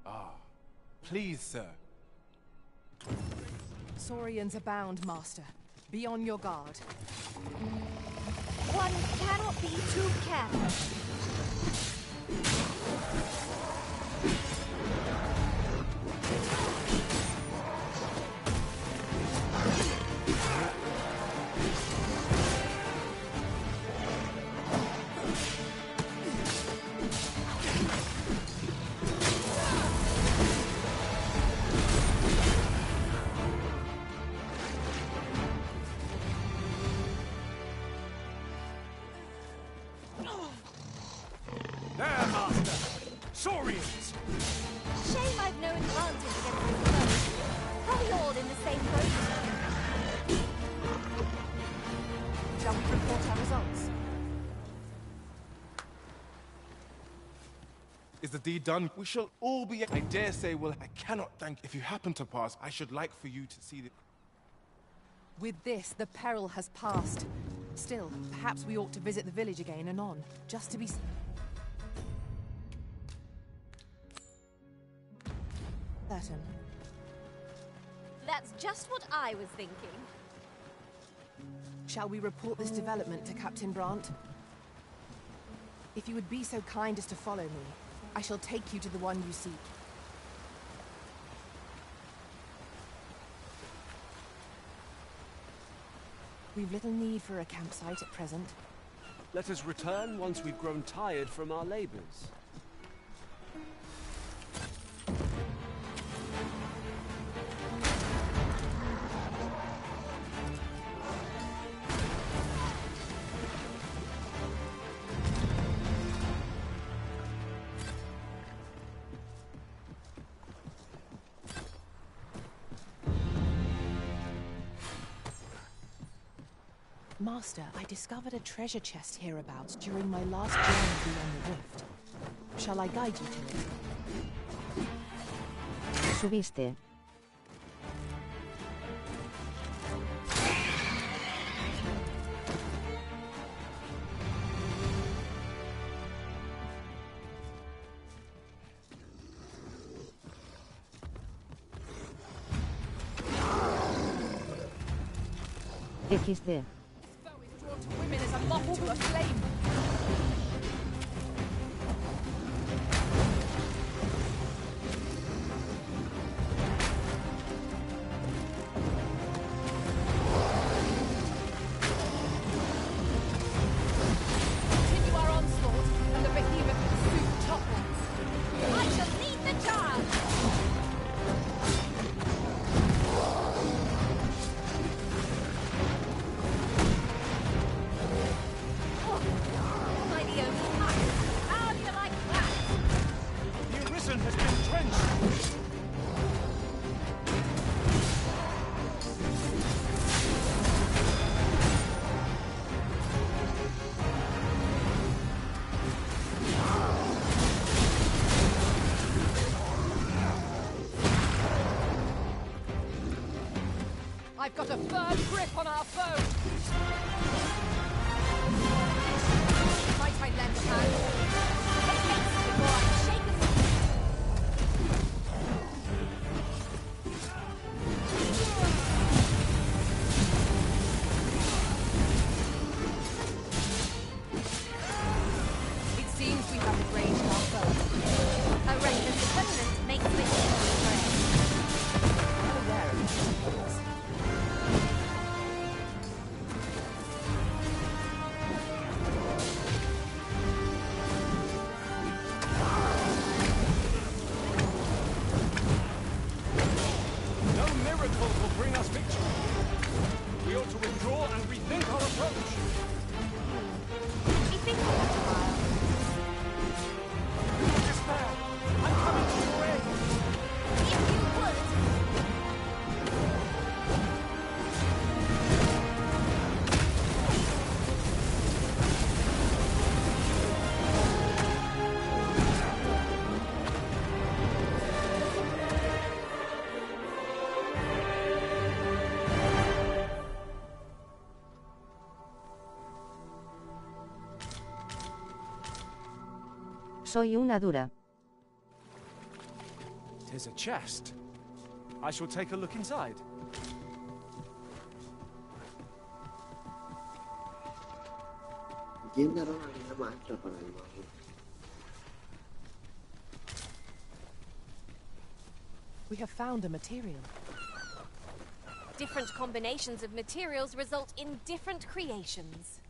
Ah. Please, sir. Saurians abound, Master. Be on your guard. One cannot be too careful. There, Master! Saurians! Shame I've no advantage against this foe. Are we all in the same boat? Shall we report our results? Is the deed done? We shall all be... I dare say, well, I cannot thank... If you happen to pass, I should like for you to see the... With this, the peril has passed. Still, perhaps we ought to visit the village again anon, just to be... certain. That's just what I was thinking. Shall we report this development to Captain Brandt? If you would be so kind as to follow me, I shall take you to the one you seek. We've little need for a campsite at present. Let us return once we've grown tired from our labors. Master, I discovered a treasure chest hereabouts during my last journey beyond the rift. Shall I guide you to it? Subiste. XD. Women as a moth to a flame. Continue our onslaught, and the behemoth will soon topple. I shall lead the charge! Oh. I've got a firm grip on our foe. Might I lend a hand? Make haste before I shake the It seems we have arranged our foe. A reckless opponent makes the king pray. I'm aware of these things. No miracles will bring us victory. We ought to withdraw and rethink our approach. You think we'll while? Don't despair. I'm coming to your aid. If you would. Soy una dura. 'Tis a chest. I shall take a look inside. ¿Quién dará una linda maestra para el mago? We have found a material. Different combinations of materials result in different creations.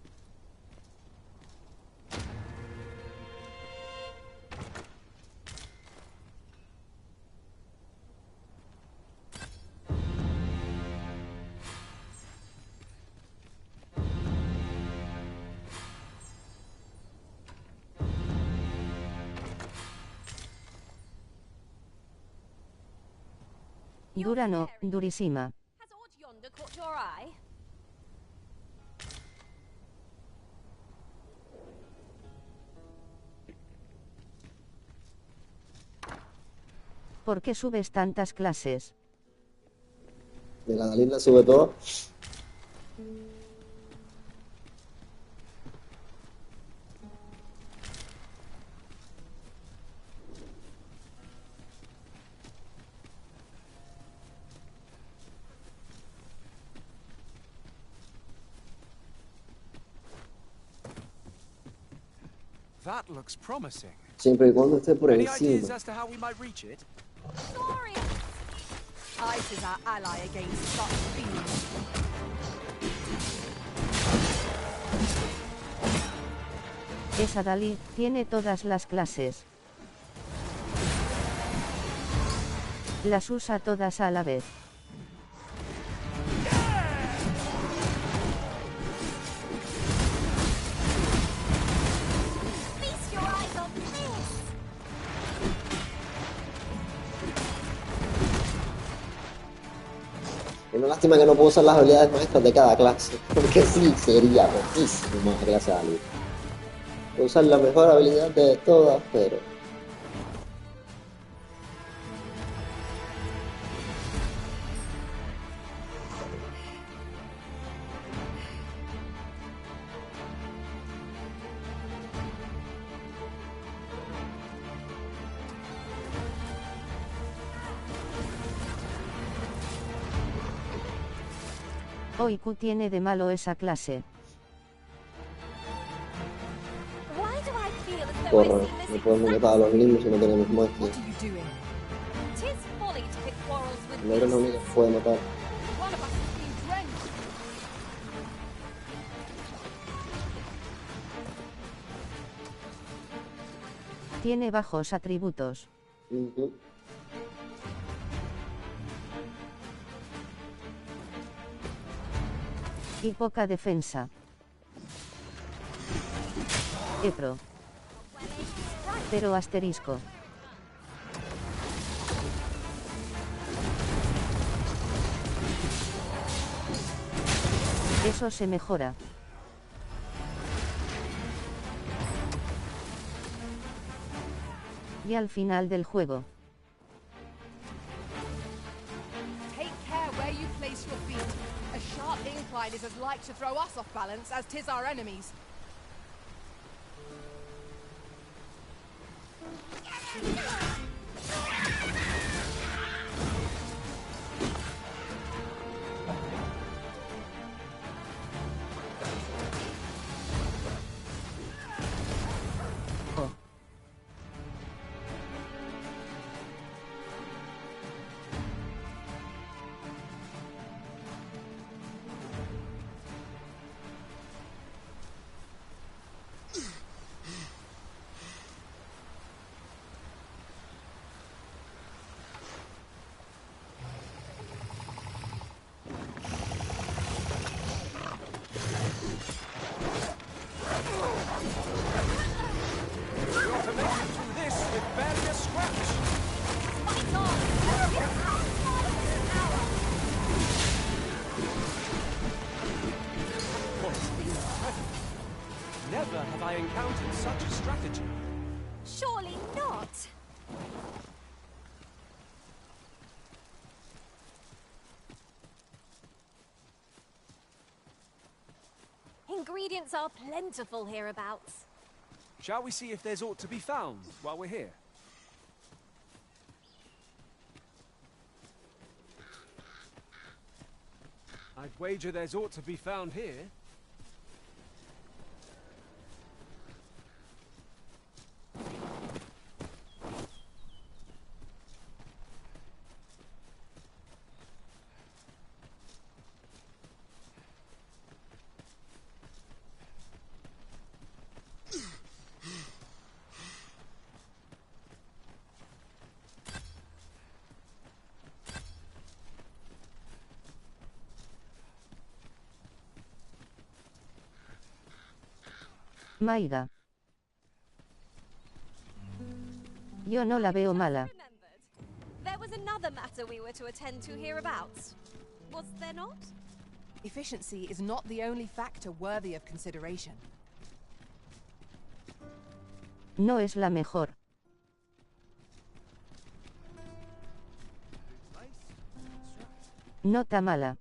Dura no, durísima. Has aught yonder caught your eye? ¿Por qué subes tantas clases? De la Dalila sube todo. That looks promising. Siempre y cuando esté por Any ideas encima. as to how we might reach it? Glorious! Ice is our ally against such fiends. Esa Dalí tiene todas las clases. Las usa todas a la vez. Feast your eyes on this! Es una lástima que no puedo usar las habilidades maestras de cada clase. Porque sí, sería rotísimo la clase de Dalí. Puedo usar la mejor habilidad de todas, pero... Oiku tiene de malo esa clase. Why do I feel as though Por... I've no seen this podemos matar a los niños si no tenemos muestras. What are you doing? Tis folly to pick quarrels with El negro es la única que puede matar. One of us is being drenched. Tiene bajos atributos. Ujú. Y poca defensa. Epro. Pero asterisco. Eso se mejora. Y al final del juego. Take care where you place your feet. decline is as like to throw us off balance as 'tis our enemies. Never have I encountered such a strategy. Surely not. Ingredients are plentiful hereabouts. Shall we see if there's aught to be found while we're here? I'd wager there's aught to be found here. Maiga. Yo no la veo mala. There was another matter we were to attend to hereabouts. Was there not? Efficiency is not the only factor worthy of consideration. No es la mejor. No está mala.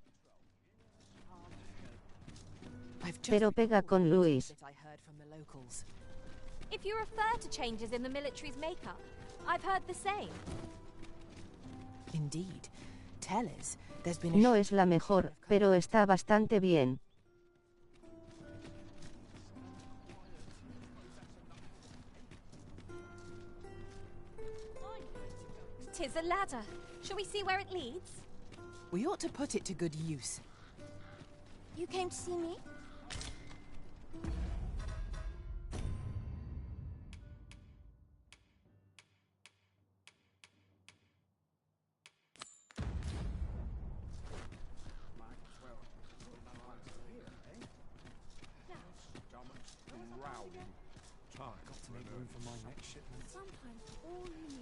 Pero pega con Luis. If you refer to changes in the military's makeup, I've heard the same. Indeed. Tell us, there's been a No es la mejor, pero está bastante bien. 'Tis a ladder. Shall we see where it leads? We ought to put it to good use. You came to see me?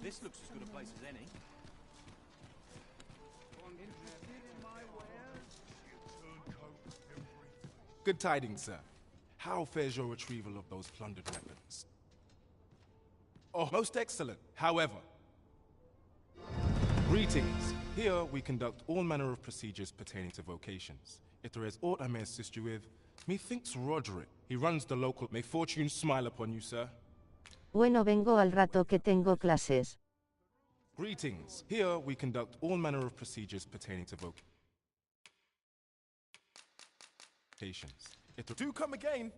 This looks as good a place as any. Good tidings, sir. How fares your retrieval of those plundered weapons? Oh, most excellent. However, greetings. Here we conduct all manner of procedures pertaining to vocations. If there is aught I may assist you with, methinks Roderick. He runs the local. May fortune smile upon you, sir. Bueno, vengo al rato que tengo clases. Greetings. Here we conduct all manner of procedures pertaining to vocations. If there do come again.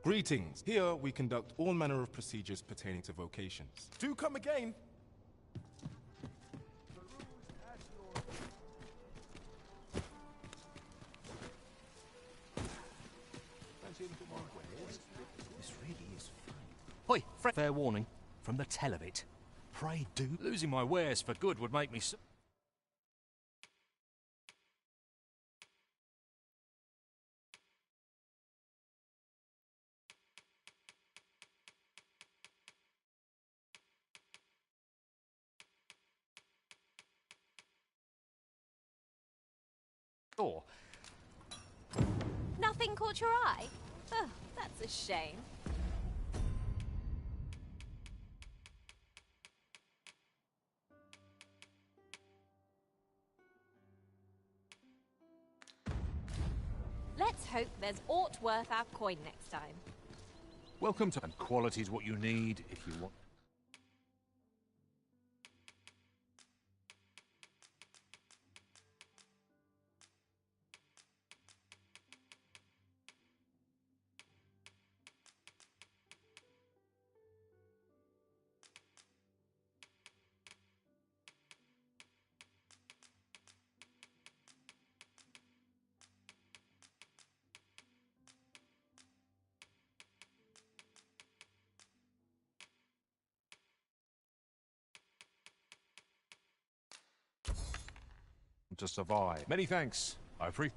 Greetings. Here we conduct all manner of procedures pertaining to vocations. Do come again. This really is funny. Hoi, fair warning. From the tell of it. Pray do. Losing my wares for good would make me so... Sure. Nothing caught your eye? Oh, that's a shame. Let's hope there's aught worth our coin next time. Welcome to... And quality's what you need if you want... to survive. Many thanks. I appreciate...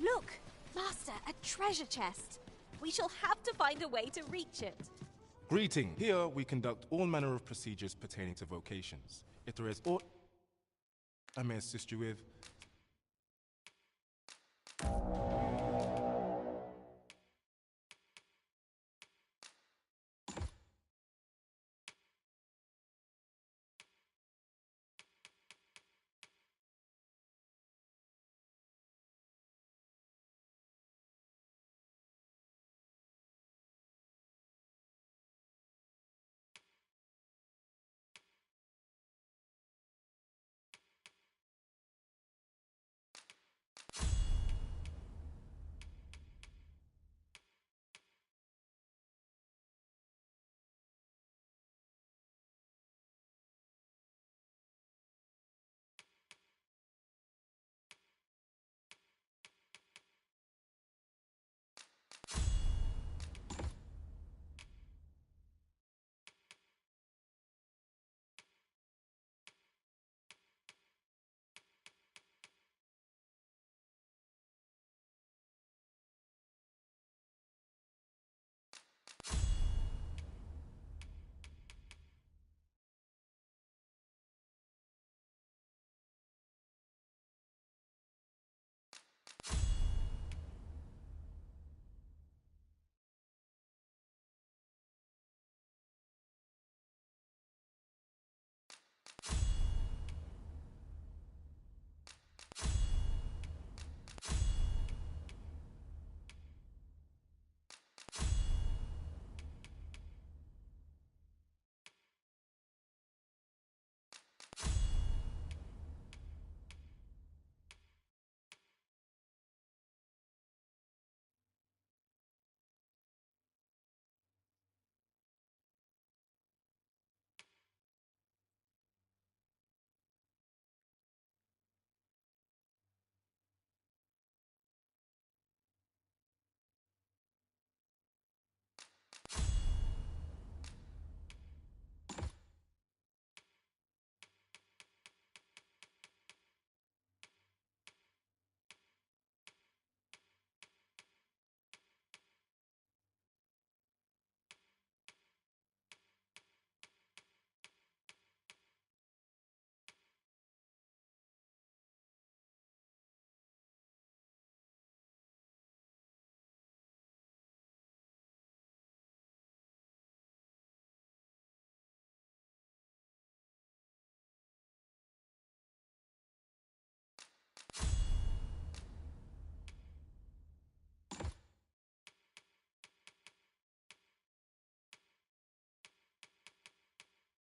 Look! Master, a treasure chest! We shall have to find a way to reach it. Greeting. Here we conduct all manner of procedures pertaining to vocations. If there is aught I may assist you with,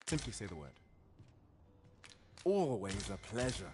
simply say the word. Always a pleasure.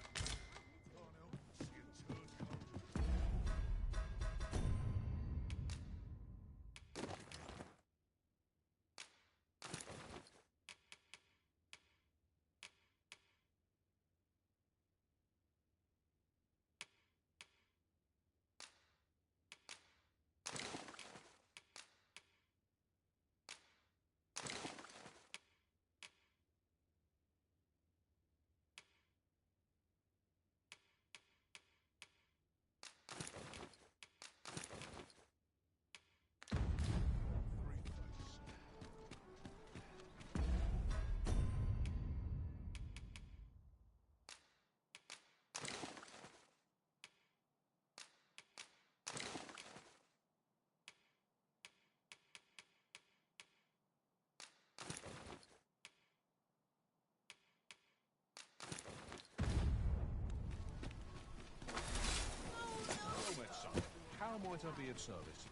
might I be of service?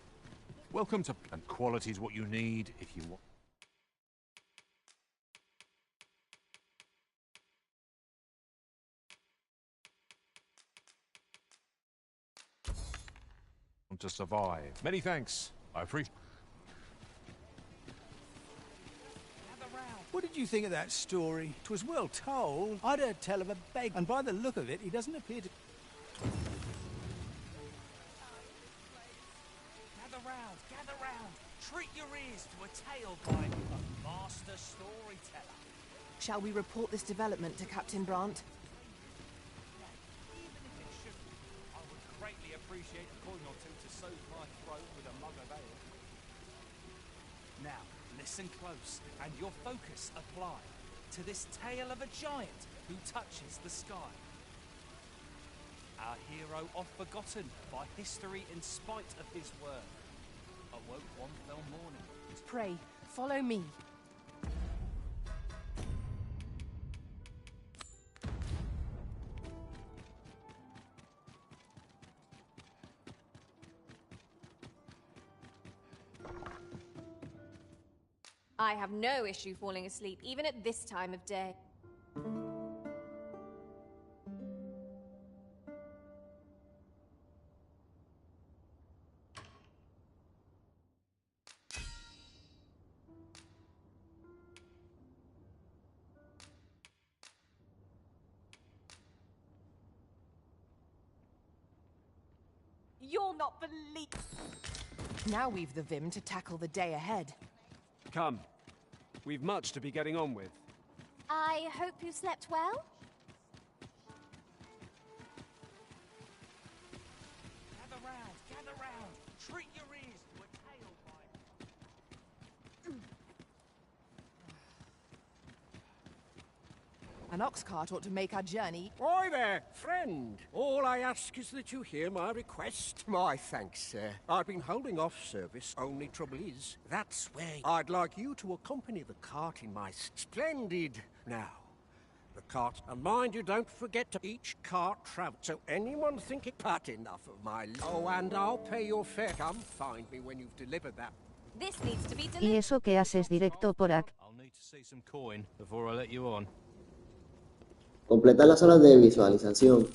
Welcome to... And quality's what you need if you want to survive. Many thanks. I appreciate... What did you think of that story? 'Twas well told. I'd heard tell of a beg, and by the look of it, he doesn't appear to... Gather round. Treat your ears to a tale by a master storyteller. Shall we report this development to Captain Brandt? Even if it shouldn't, I would greatly appreciate a coin or two to soothe my throat with a mug of ale. Now, listen close, and your focus apply to this tale of a giant who touches the sky. Our hero, oft forgotten by history in spite of his word, awoke one fell morning. Pray, follow me. I have no issue falling asleep, even at this time of day. You'll not believe... Now we've the vim to tackle the day ahead. Come. We've much to be getting on with. I hope you slept well? Gather round. Treat your ears to a tale by... An ox cart ought to make our journey. Oi there, friend. All I ask is that you hear my request. My thanks, sir. I've been holding off service. Only trouble is, that's where I'd like you to accompany the cart in my splendid... Now, the cart. And mind you don't forget to each cart travel. So anyone thinking, but enough of my... Oh, and I'll pay your fare. Come find me when you've delivered that. This needs to be Y delivered. eso que haces directo por ac. I'll need to see some coin before I let you on. Completa las horas de visualización.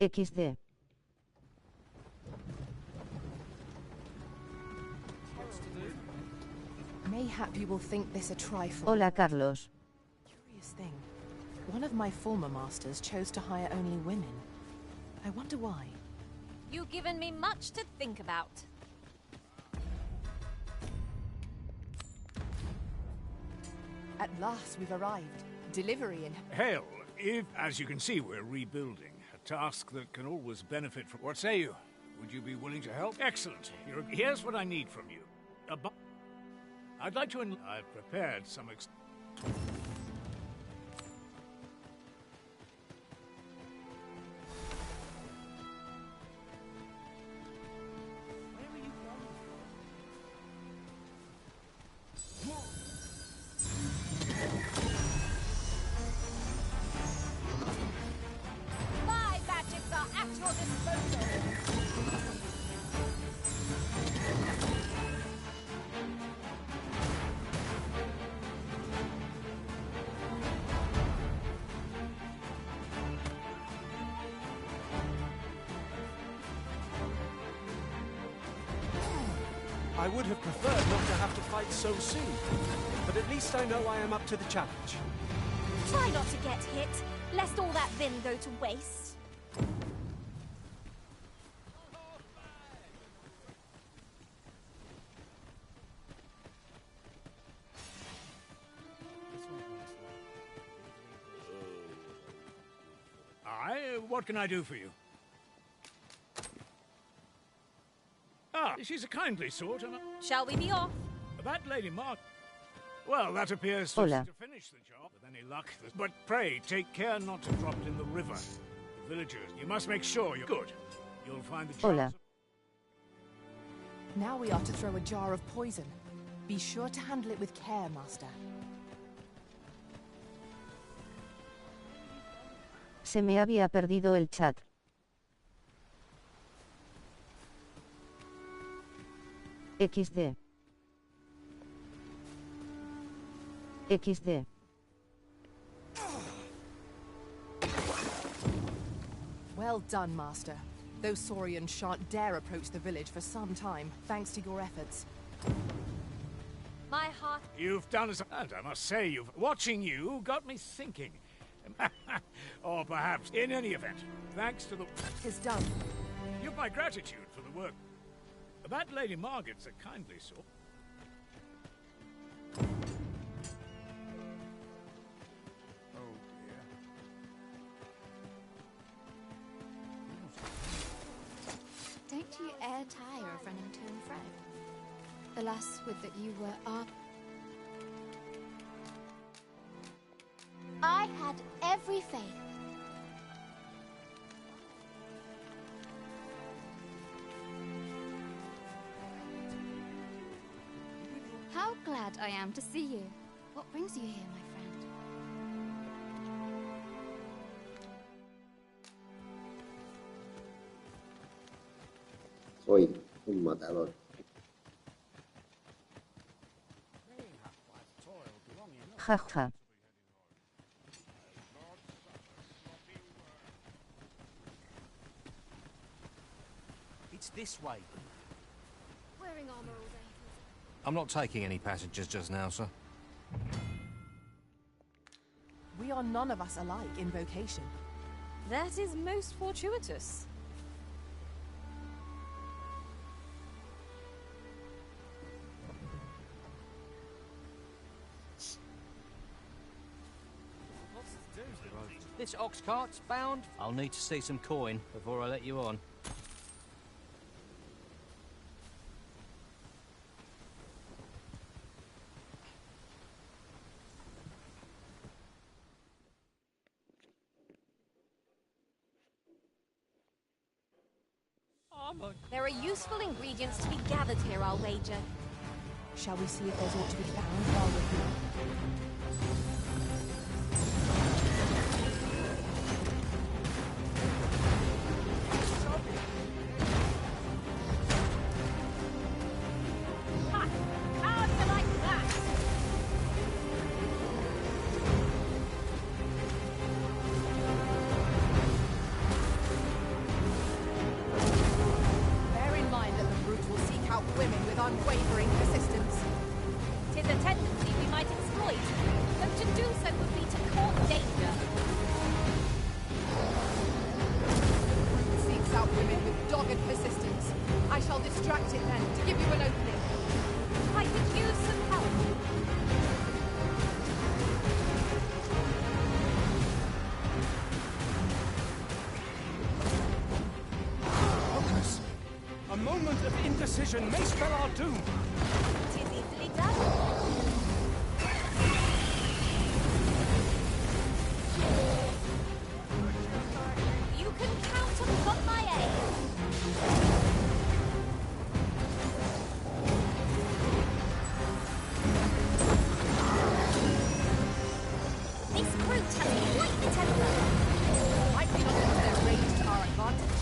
XD. Mayhap you will think this a trifle. Hola, Carlos. Curious thing. One of my former masters chose to hire only women. I wonder why. You've given me much to think about. At last we've arrived. Delivery in... Hell, if, as you can see, we're rebuilding. A task that can always benefit from... What say you? Would you be willing to help? Excellent. Here's what I need from you. I'd like to... I've prepared some... My gadgets are at your disposal. I would have preferred not to have to fight so soon, but at least I know I am up to the challenge. Try not to get hit, lest all that vim go to waste. What can I do for you? Ah, she's a kindly sort, and... Shall we be off? That Lady Mark... Well, that appears to finish the job with any luck. But pray, take care not to drop it in the river. The villagers, you must make sure you're good. You'll find the Hola. Now we are to throw a jar of poison. Be sure to handle it with care, Master. Se me había perdido el chat. XD. XD. Well done, Master. Those Saurians shan't dare approach the village for some time, thanks to your efforts. My heart... You've done as... And I must say, watching you got me thinking. Or perhaps, in any event, thanks to the... Tis done. You've my gratitude for the work. That Lady Margaret's a kindly sort. Oh, dear. Don't you e'er tire of running to and fro? Alas, would that you were our... I had every faith. How glad I am to see you. What brings you here, my friend? Soy un matador. Jaja. It's this way. Wearing armor all day. I'm not taking any passengers just now, sir. We are none of us alike in vocation. That is most fortuitous. This ox cart's bound. I'll need to see some coin before I let you on. There are useful ingredients to be gathered here, I'll wager. Shall we see if there's aught to be found while we're here? How do you like that? Bear in mind that the brute will seek out women with unwavering persistence. 'Tis a tendency we might exploit, though to do so would be to court danger. It seeks out women with dogged persistence. I shall distract it then, to give you an opening. I could use some help. Focus! A moment of indecision may spell our doom. 'Tis easily done. You can count upon my aid. This brute has quite the temper. Might be not use their rage to our advantage.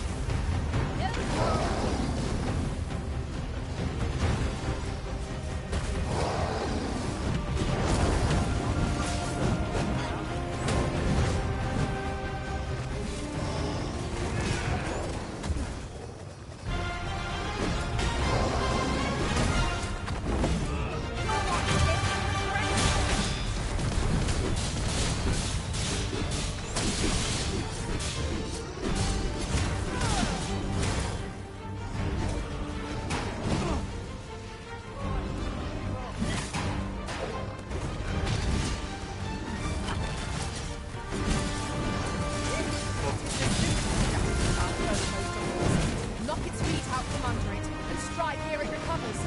Knock its feet out from under it, and strike ere it recovers.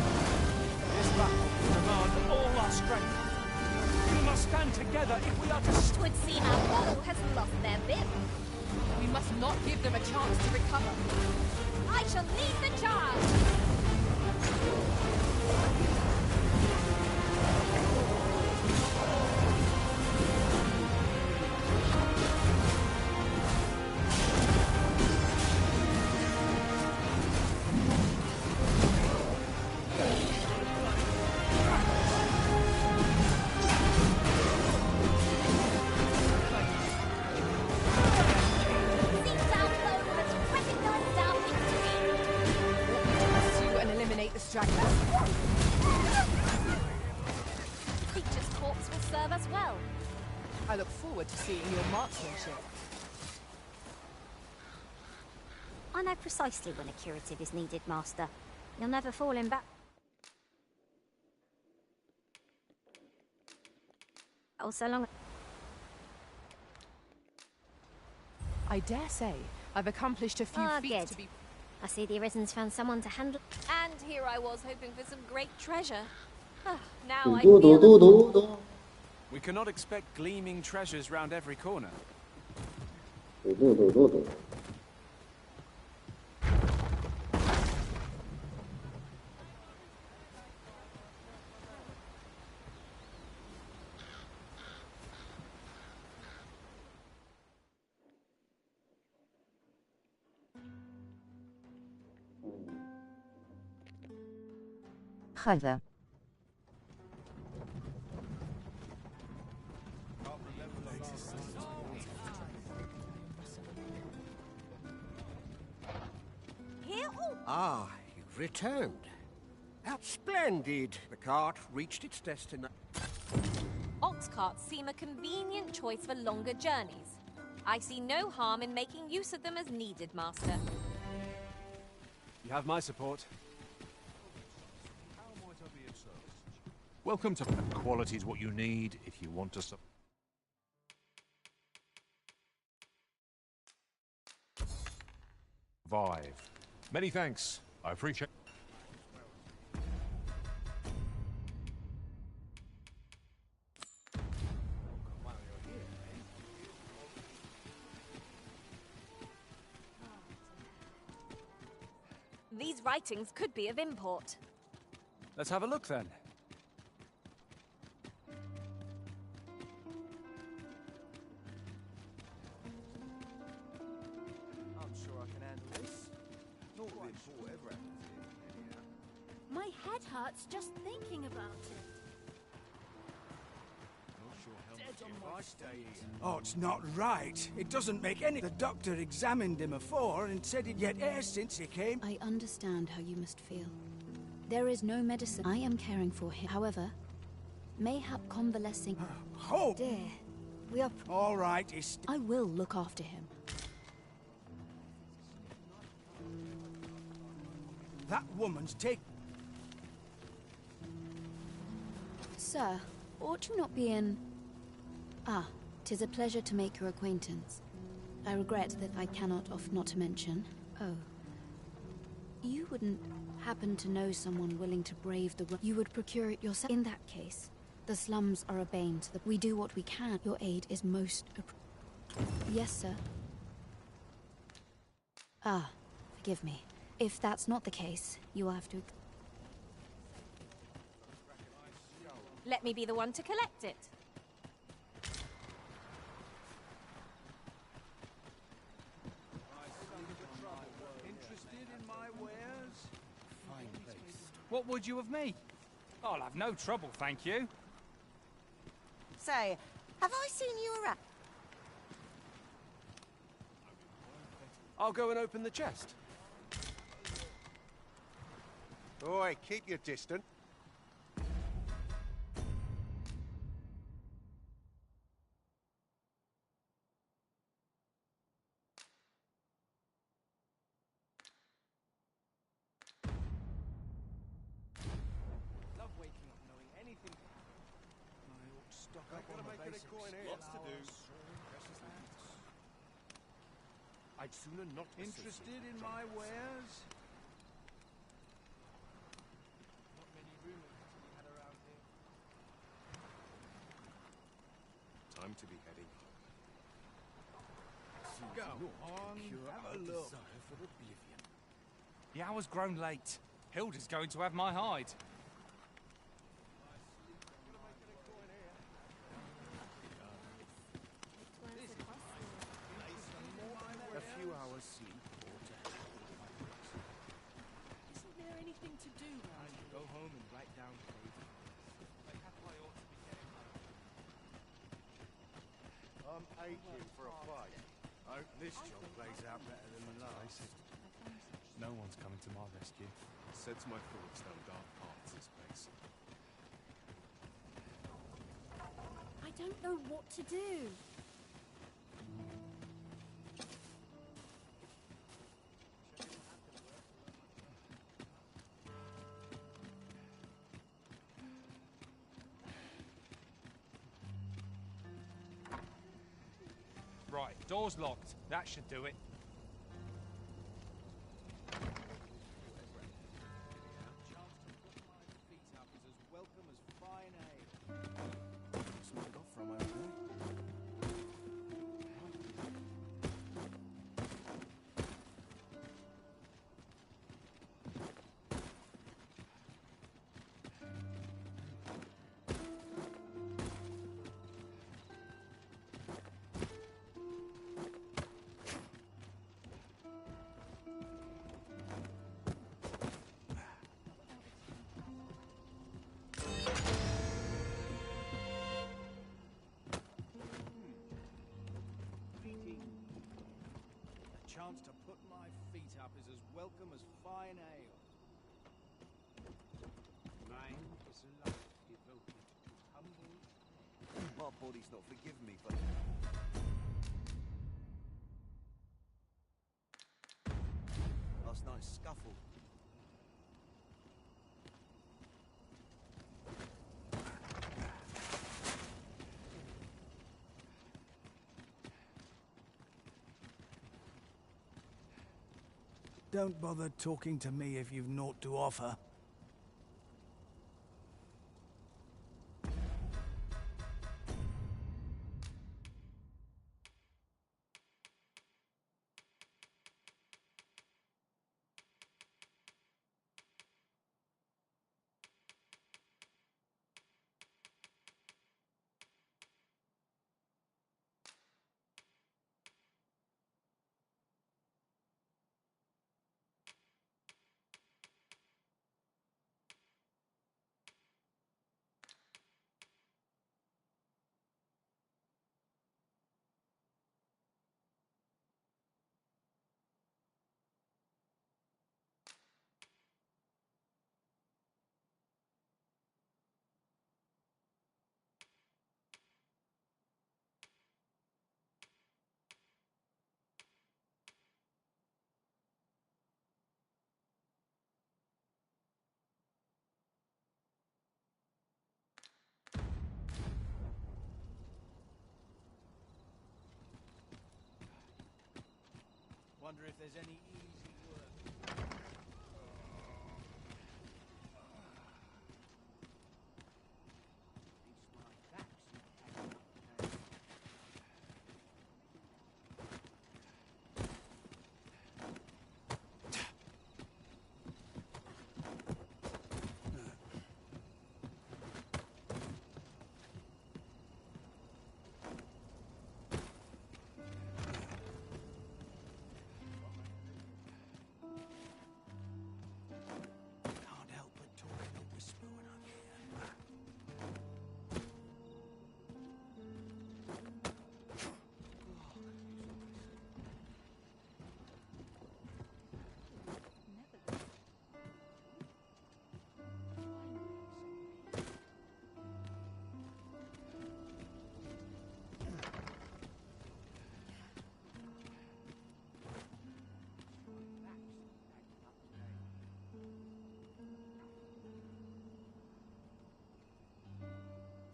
This battle will demand all our strength. We must stand together if we are to... Twould seem our all has lost their vim. We must not give them a chance to recover. I shall lead the charge. dragon. Teacher's corpse will serve us well. I look forward to seeing your marksmanship. I know precisely when a curative is needed, Master. You'll never fall in back. Oh, so long. I dare say I've accomplished a few feats Good. to be... I see the Arizen's found someone to handle. And here I was hoping for some great treasure. Now I Do, feel do, do, do, We cannot expect gleaming treasures round every corner. do, do, do, do, do. Jada. here. Oh, Ah, you've returned. That's splendid. The cart reached its destination. ox carts seem a convenient choice for longer journeys. I see no harm in making use of them as needed, Master. You have my support. Welcome to quality is what you need if you want to survive. Many thanks. I appreciate. These writings could be of import. Let's have a look then. I'm sure I can handle this. Not really sure ever happens here, anyhow. My head hurts just thinking about it. Oh, it's not right. It doesn't make any... The doctor examined him afore and said he'd get air since he came. I understand how you must feel. There is no medicine I am caring for him. However, mayhap convalescing... Hope! Dear, we are... All right, he's... I will look after him. That woman's take... Sir, ought you not be in... Ah, 'tis a pleasure to make your acquaintance. I regret that I cannot off not to mention. Oh. You wouldn't happen to know someone willing to brave the... You would procure it yourself. In that case, the slums are a bane to the... We do what we can. Your aid is most... Yes, sir. Ah, forgive me. If that's not the case, you will have to... Let me be the one to collect it. Interested in my wares? Fine place. What would you of me? I'll have no trouble, thank you. Say, have I seen you around? I'll go and open the chest. Oi, keep your distance. Love waking up knowing anything. I ought to stock up on the basics. Lots to do. I'd sooner not interested in my wares. Not many rumors to be had around here. Time to be heading home. Go on, have a look. For oblivion. The hour's grown late. Hilda's going to have my hide. A few hours sleep ought to help with my works. Isn't there anything to do while you Go home and write down cravings. I'm aching for a fight. I hope this job plays out better than the last. No one's coming to my rescue. Sets my thoughts down dark paths, this place. I don't know what to do. Right, door's locked. That should do it. A chance to put my feet up is as welcome as fine ale. Mine is a life devoted to humble. My body's not forgiven me for... last night's scuffle. Don't bother talking to me if you've naught to offer. Wonder if there's any easy work.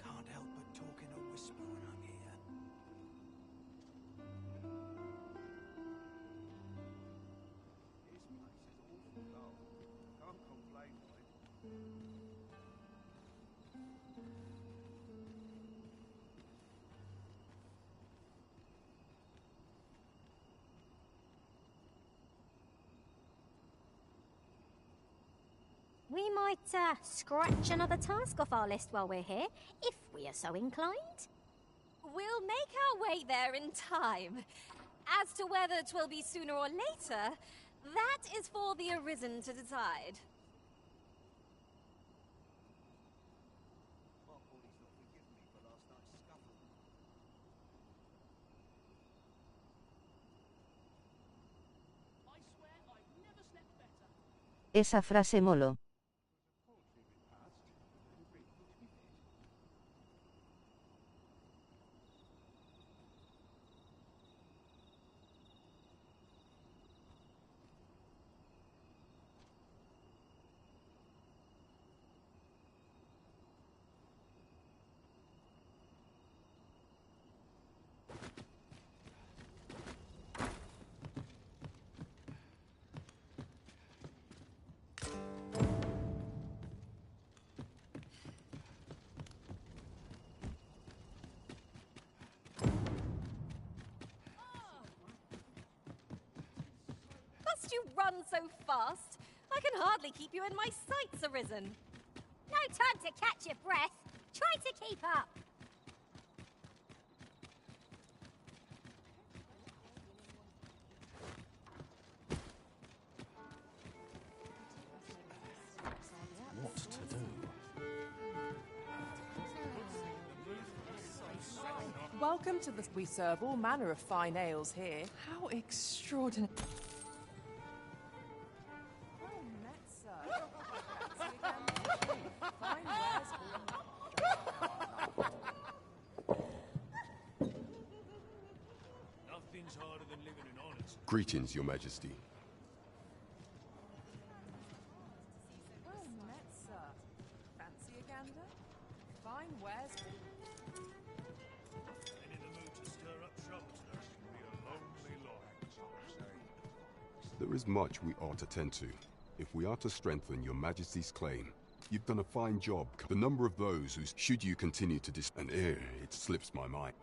Can't help but talking or whisper when I'm here. This place is awful dull. Can't complain, mate. We might scratch another task off our list while we're here, if we are so inclined. We'll make our way there in time. As to whether 'twill be sooner or later, that is for the Arizen to decide. My body's not forgiven me for last night's scuffle. I swear I've never slept better. Esa frase molo. Must you run so fast? I can hardly keep you in my sights, Arizen. No time to catch your breath. Try to keep up. What to do? Welcome to the... We serve all manner of fine ales here. How extraordinary. Nothing's harder than living in honest. Greetings, Your Majesty. Well met, sir. Fancy a gander? Fine wares. And in the mood to stir up trouble, sir. Be a lonely life. There is much we ought to tend to. If we are to strengthen Your Majesty's claim, you've done a fine job. The number of those who, should you continue to and it slips my mind.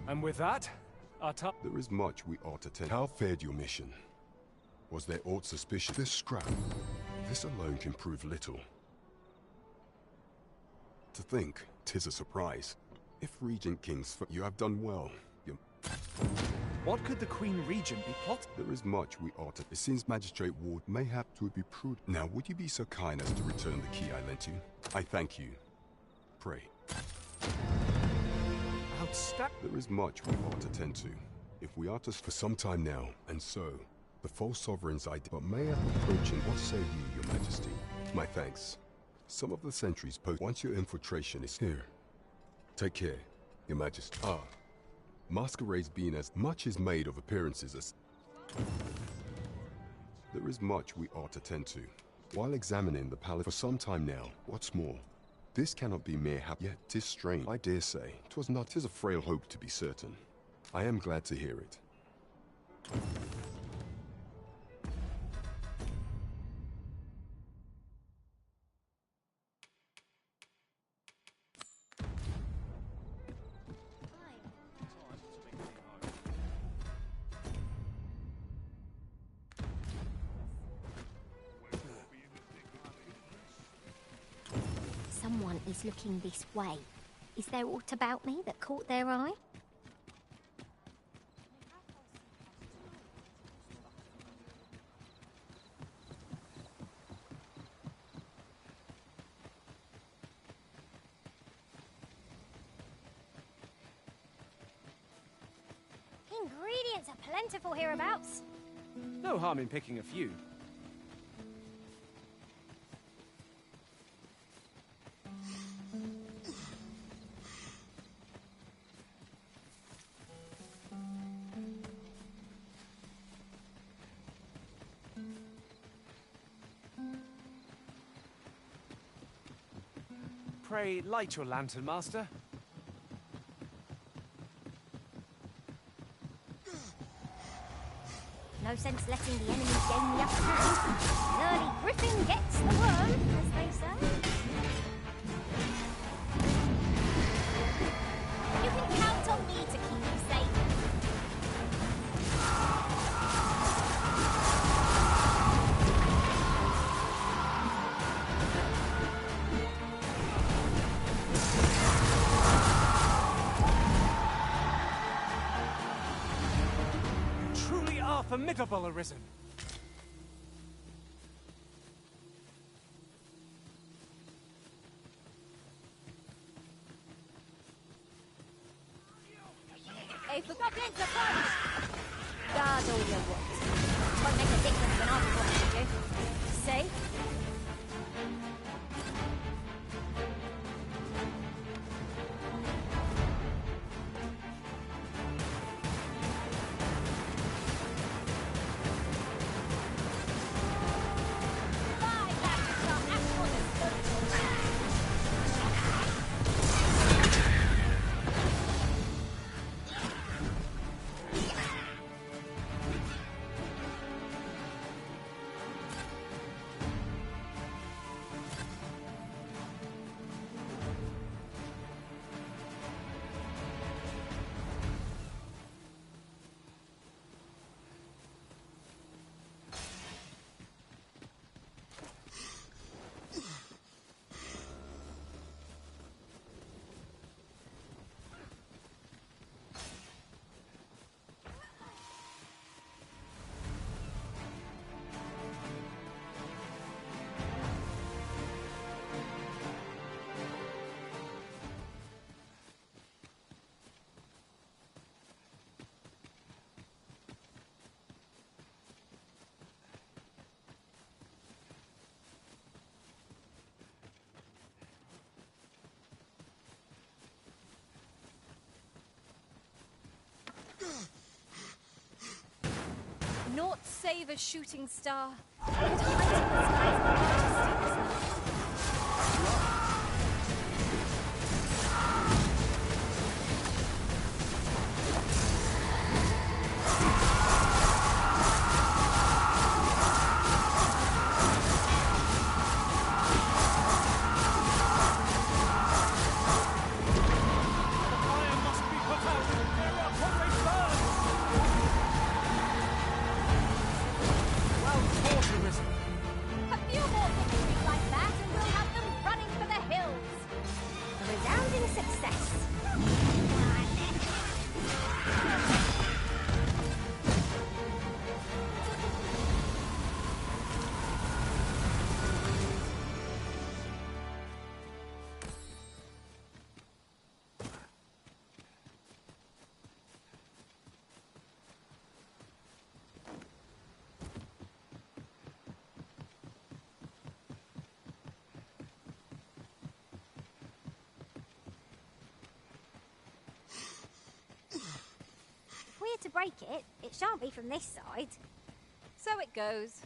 And with that, our time. There is much we ought to tend. How fared your mission? Was there aught suspicious? This scrap. This alone can prove little. To think, 'tis a surprise. If Regent King's, you have done well. What could the Queen Regent be plotting? There is much we ought to. It seems Magistrate Ward may have to be prudent. Now, would you be so kind as to return the key I lent you? I thank you. Pray. There is much we ought to tend to. If we are to for some time now, and so, the false sovereign's idea. But may I approach and what say you, Your Majesty? My thanks. Some of the sentries post. Once your infiltration is here. Take care, Your Majesty. Masquerades being as much is made of appearances as... There is much we ought to tend to. While examining the palace for some time now, what's more, this cannot be mere yet 'tis strange. I dare say, 'twas not 'tis a frail hope to be certain. I am glad to hear it. Someone is looking this way. Is there aught about me that caught their eye? Ingredients are plentiful hereabouts. No harm in picking a few. Pray, light your lantern, Master. No sense letting the enemy gain the upper hand. An early griffin gets the worm, as they say. You can count on me to keep you safe. Formidable, Arizen. A forgotten approach! Guard all your wants. Won't make a difference when I'm watching you. Naught save a shooting star. Could hide in the skies of majesty. If we're to break it, it shan't be from this side. So it goes.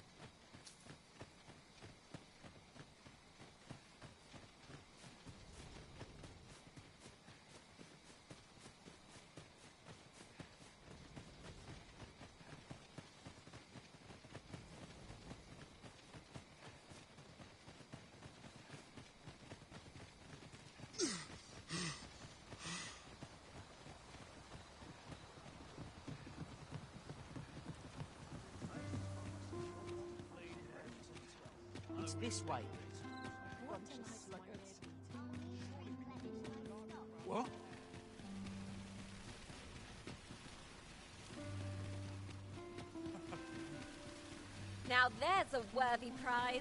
It's this way. What? Now there's a worthy prize.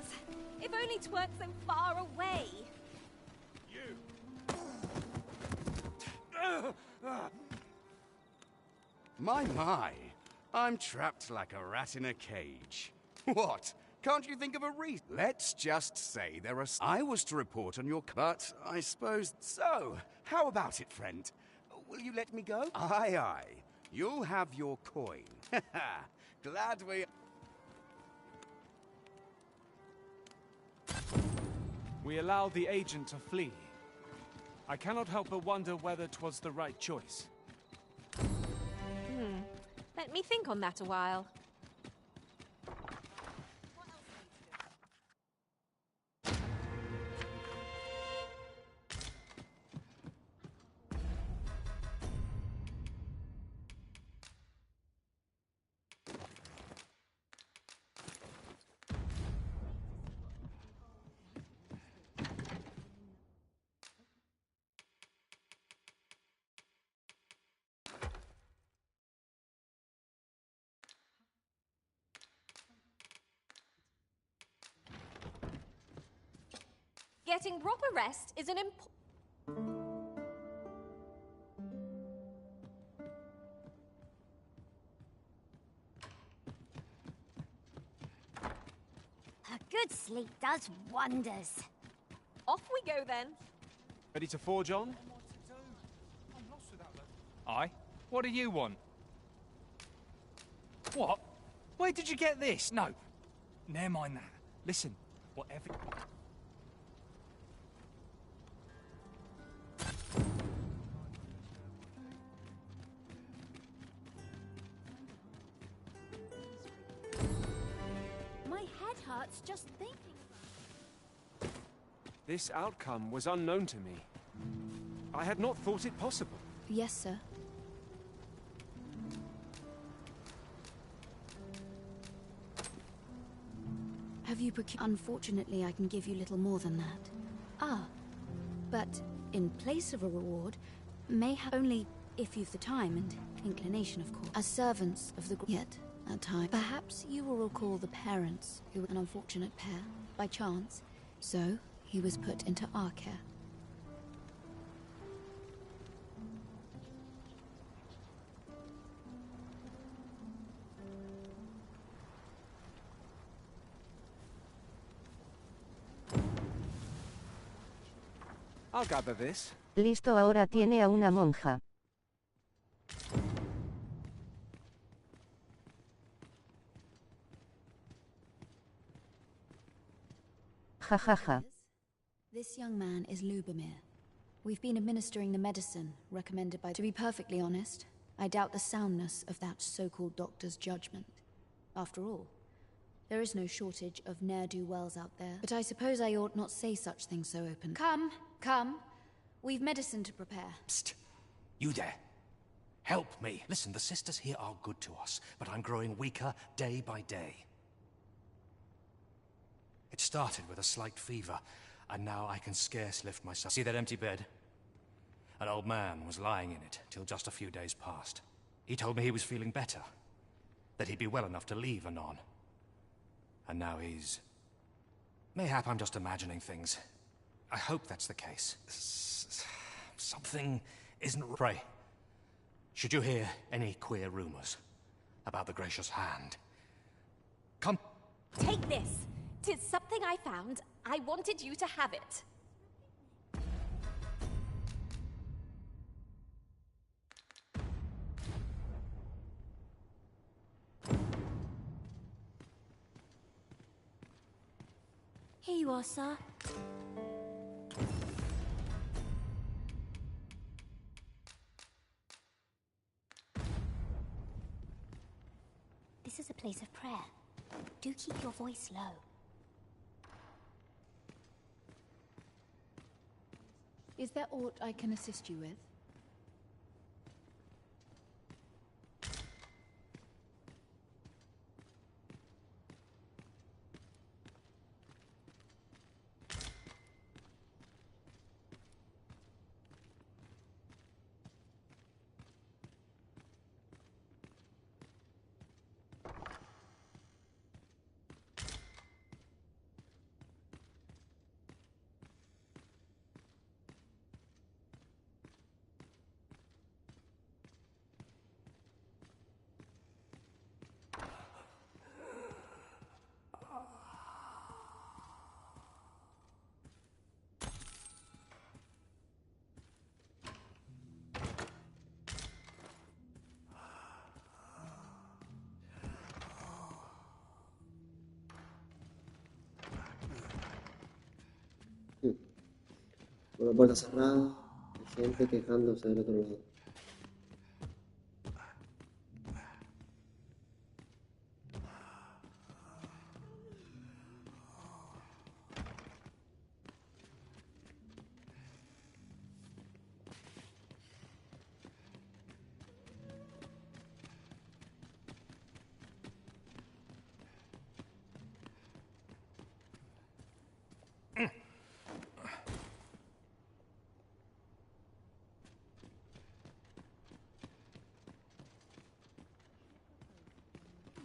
If only 'tweren't so far away. My. I'm trapped like a rat in a cage. What? Can't you think of a reason? Let's just say there are... I was to report on your... But I suppose... So, how about it, friend? Will you let me go? Aye. You'll have your coin. Glad we... We allowed the agent to flee. I cannot help but wonder whether 'twas the right choice. Let me think on that a while. Getting proper rest is an A good sleep does wonders. Off we go then. Ready to forge on? Aye? What do you want? What? Where did you get this? No. Never mind that. Listen, whatever... My head hurts just thinking about it. This outcome was unknown to me. I had not thought it possible. Yes, sir. Have you procured? Unfortunately, I can give you little more than that. Ah, but in place of a reward, may have only if you've the time and inclination, of course. As servants of the yet at time. Perhaps you will recall the parents who were an unfortunate pair by chance. So he was put into our care. I'll gather this. Listo, ahora tiene a una monja. Ja ja ja. This young man is Lubomir. We've been administering the medicine recommended by... To be perfectly honest, I doubt the soundness of that so-called doctor's judgment. After all, there is no shortage of ne'er-do-wells out there. But I suppose I ought not say such things so openly. Come, come. We've medicine to prepare. Psst. You there. Help me. Listen, the sisters here are good to us, but I'm growing weaker day by day. It started with a slight fever, and now I can scarce lift myself. See that empty bed? An old man was lying in it till just a few days past. He told me he was feeling better, that he'd be well enough to leave anon. And now he's... Mayhap I'm just imagining things. I hope that's the case. Something isn't right. Should you hear any queer rumors about the Gracious Hand, come... Take this. 'Tis something I found. I wanted you to have it. Here you are, sir. This is a place of prayer. Do keep your voice low. Is there aught I can assist you with? Con la puerta cerrada, hay gente quejándose del otro lado.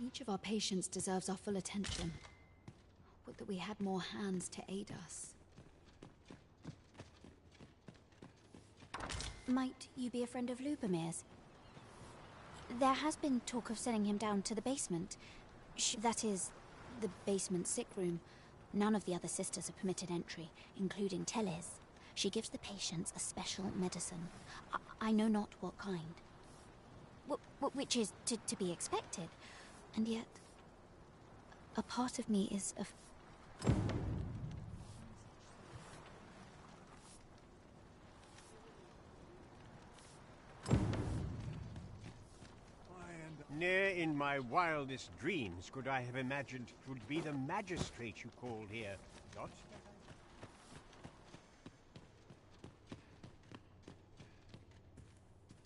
Each of our patients deserves our full attention. Would that we had more hands to aid us. Might you be a friend of Lubomir's? There has been talk of sending him down to the basement. That is, the basement sick room. None of the other sisters are permitted entry, including Teles. She gives the patients a special medicine. I know not what kind. Which is to be expected. And yet, a part of me is Ne'er in my wildest dreams could I have imagined it would be the magistrate you called here, not?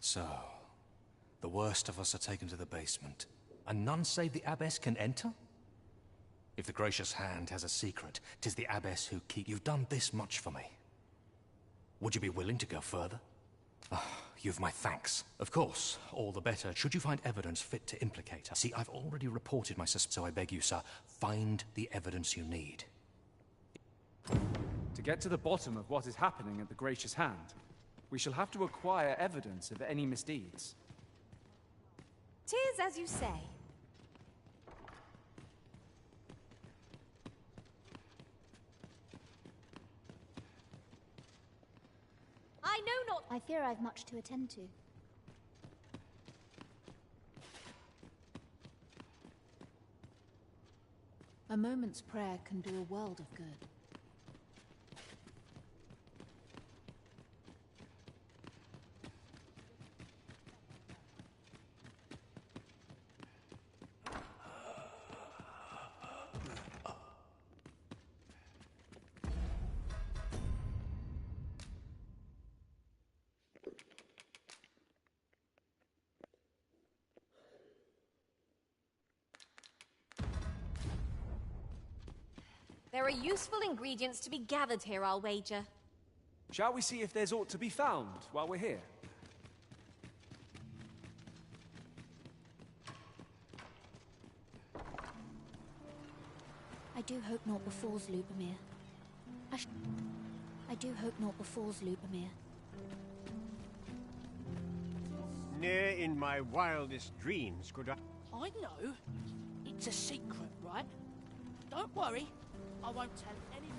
So, the worst of us are taken to the basement, and none save the abbess can enter? If the Gracious Hand has a secret, 'tis the abbess who keep... You've done this much for me. Would you be willing to go further? You've my thanks. Of course, all the better, should you find evidence fit to implicate her. See, I've already reported my suspicion, so I beg you, sir, find the evidence you need. To get to the bottom of what is happening at the Gracious Hand, we shall have to acquire evidence of any misdeeds. 'Tis as you say. I know not. I fear I've much to attend to. A moment's prayer can do a world of good. There are useful ingredients to be gathered here, I'll wager. Shall we see if there's aught to be found while we're here? I do hope naught befalls Lubomir. I do hope naught befalls Lubomir. Ne'er in my wildest dreams could I... I know. It's a secret, right? Don't worry. I won't tell anyone.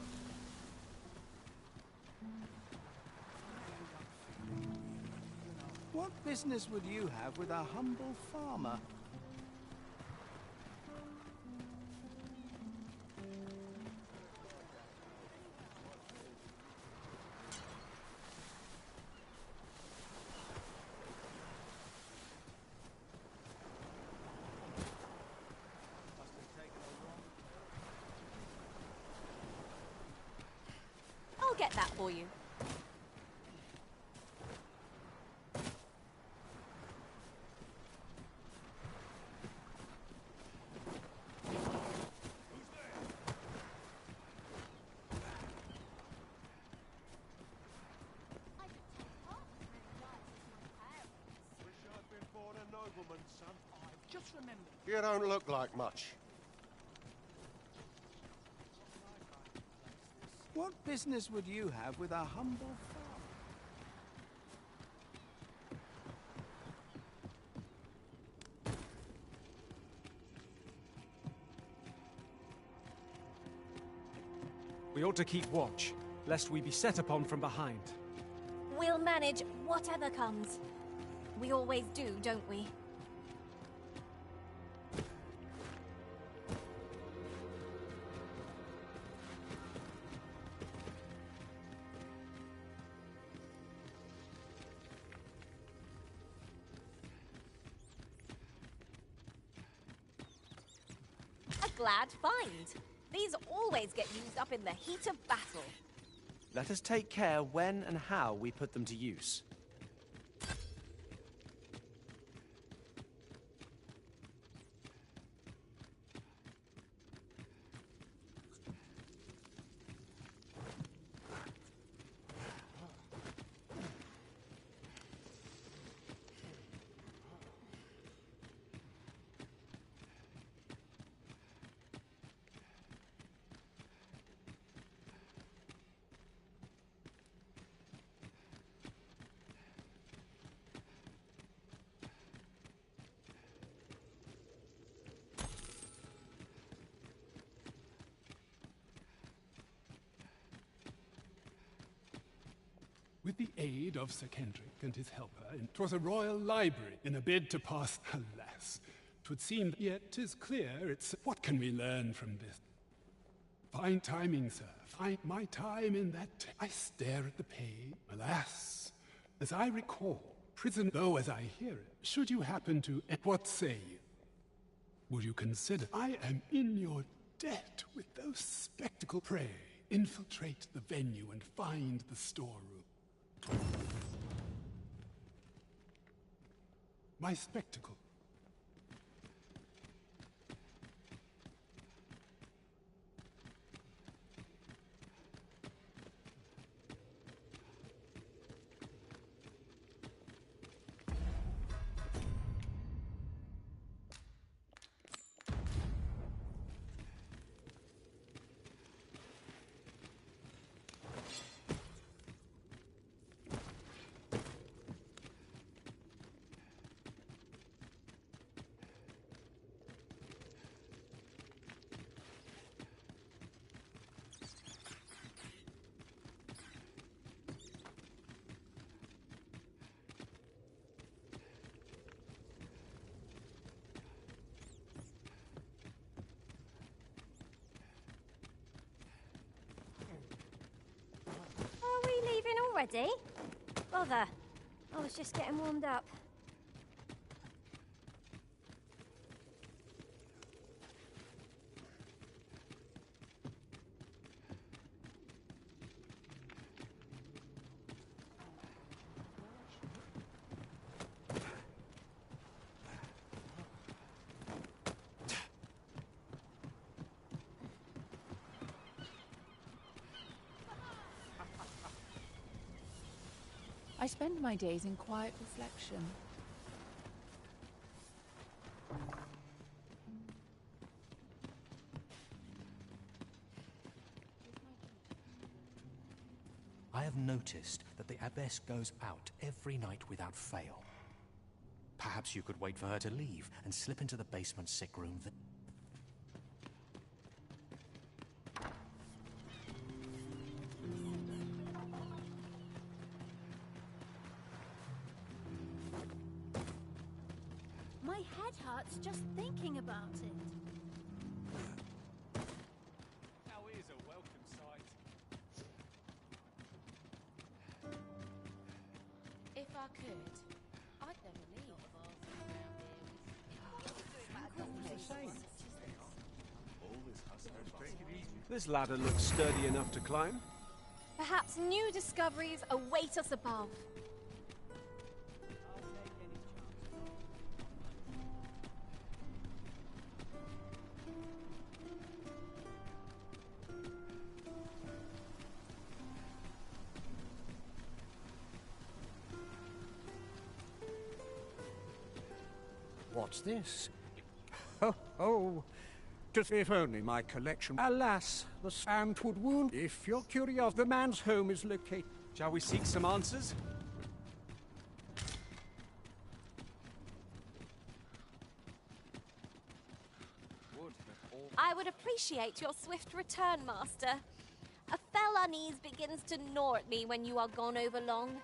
What business would you have with a humble farmer? I'll get that for you. Just remember. You don't look like much. What business would you have with a humble farmer? We ought to keep watch, lest we be set upon from behind. We'll manage whatever comes. We always do, don't we? A glad find. These always get used up in the heat of battle. Let us take care when and how we put them to use. With the aid of Sir Kendrick and his helper, and 'twas a royal library in a bid to pass. Alas, 'twould seem, yet 'tis clear it's. What can we learn from this? Fine timing, sir. Find my time in that. I stare at the page. Alas, as I recall, prison, though as I hear it, should you happen to. What say you? Would you consider? I am in your debt with those spectacle. Pray, infiltrate the venue and find the storeroom. My spectacle. Already? Bother. I was just getting warmed up. I spend my days in quiet reflection. I have noticed that the Abbess goes out every night without fail. Perhaps you could wait for her to leave and slip into the basement sick room. My head hurts just thinking about it. Now here's a welcome sight. If I could, I'd never leave. This ladder looks sturdy enough to climb. Perhaps new discoveries await us above. What's this? Oh, just if only my collection. Alas, the sand would wound. If you're curious, the man's home is located. Shall we seek some answers? I would appreciate your swift return, Master. A fell unease begins to gnaw at me when you are gone over long.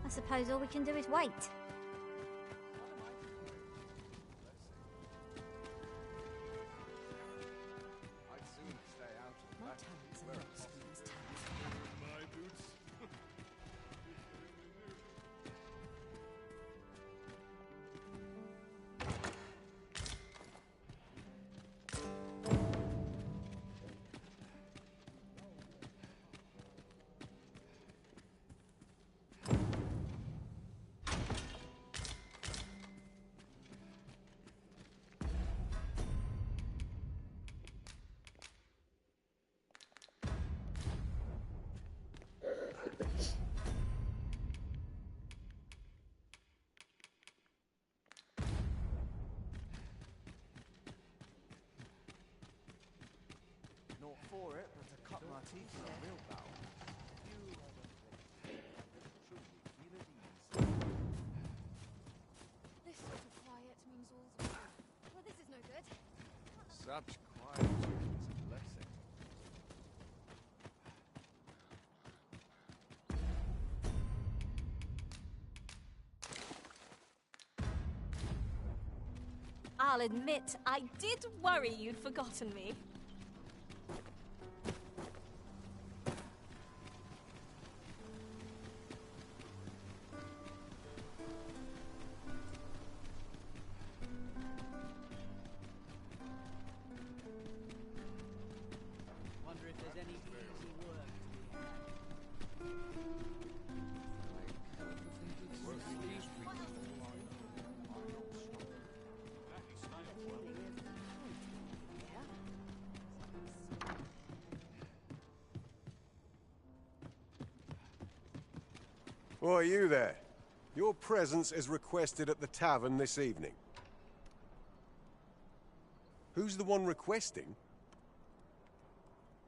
I suppose all we can do is wait. I'd sooner stay out of My that. talents are lost in this town. My boots. Not for it, but to cut my teeth in a real battle. This sort of quiet means all's well. Well, this is no good. Such quietude is a blessing. I'll admit, I did worry you'd forgotten me. Wonder if there's any easy work to be had. Oh, are you there? Your presence is requested at the tavern this evening. Who's the one requesting?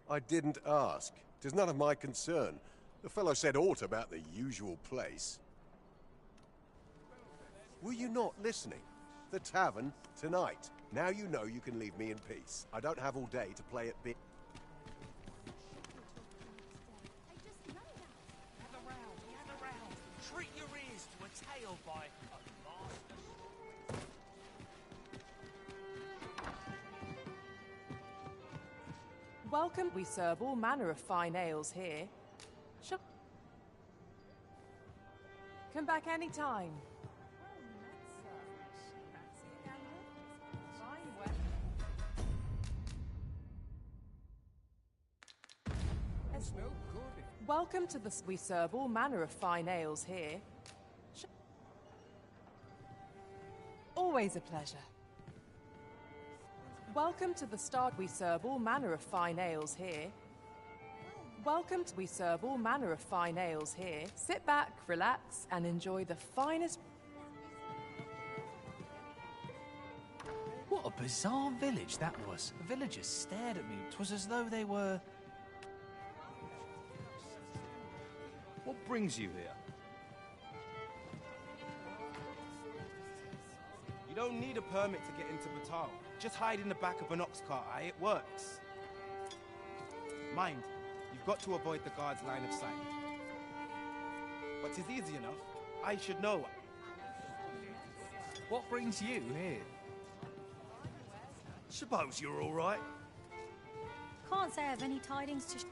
I didn't ask. 'Tis none of my concern. The fellow said aught about the usual place. Were you not listening? The tavern, tonight. Now you know you can leave me in peace. I don't have all day to play at bit. Gather round. Treat your ears to a tale by a master. Welcome. We serve all manner of fine ales here. Sure. Come back any time. Welcome to the... We serve all manner of fine ales here. Always a pleasure. Welcome to the start. We serve all manner of fine ales here. We serve all manner of fine ales here. Sit back, relax, and enjoy the finest... What a bizarre village that was. The villagers stared at me. It was as though they were... What brings you here? You don't need a permit to get into Batal. Just hide in the back of an ox cart, aye? It works. Mind, you've got to avoid the guard's line of sight. But it's easy enough. I should know. What brings you here? Suppose you're all right. Can't say I have any tidings to...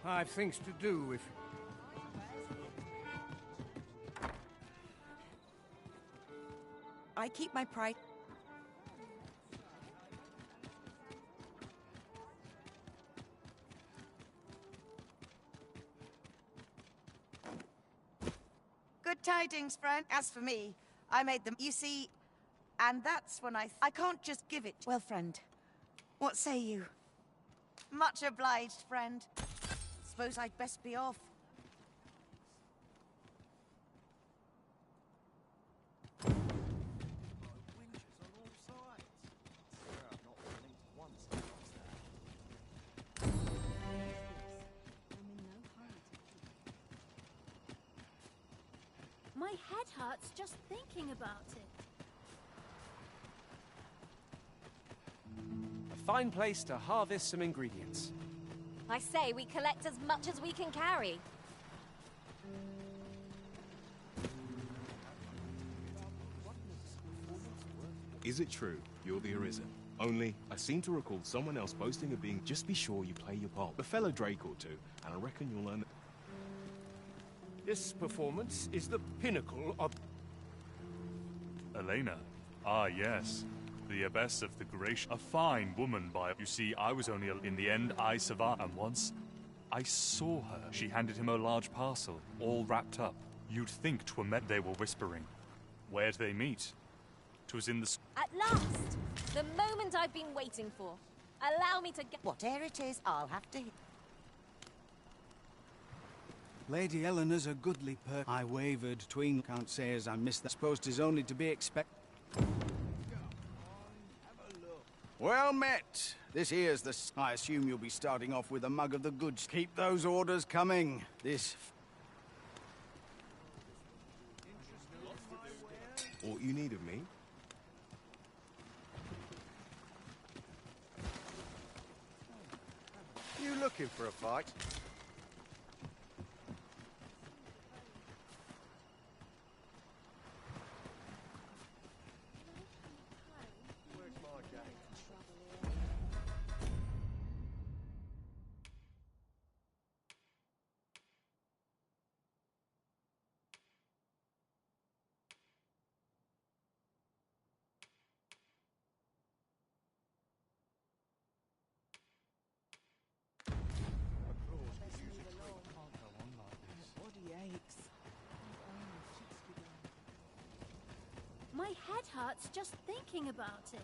I've things to do if... I keep my pride... Good tidings, friend. As for me, I made them, you see, and that's when I can't just give it. Well, friend, what say you? Much obliged, friend. Suppose I'd best be off. My head hurts just thinking about it. A fine place to harvest some ingredients. I say we collect as much as we can carry. Is it true you're the Arizen? Only, I seem to recall someone else boasting of being... Just be sure you play your part. A fellow Drake or two, and I reckon you'll learn... This performance is the pinnacle of... Elena. Ah, yes. The abbess of the Gracious. A fine woman by... You see, I was only... In the end, I survived. And once, I saw her. She handed him a large parcel, all wrapped up. You'd think 'twere met they were whispering. Where'd they meet? 'Twas in the... At last! The moment I've been waiting for. Allow me to get... Whatever it is, I'll have to... Lady Eleanor's a goodly perk. I wavered tween. Can't say as I missed that. Suppose 'tis only to be expected. Well met. This here's the... I assume you'll be starting off with a mug of the goods. Keep those orders coming. This... What you need of me? You looking for a fight? My head hurts just thinking about it.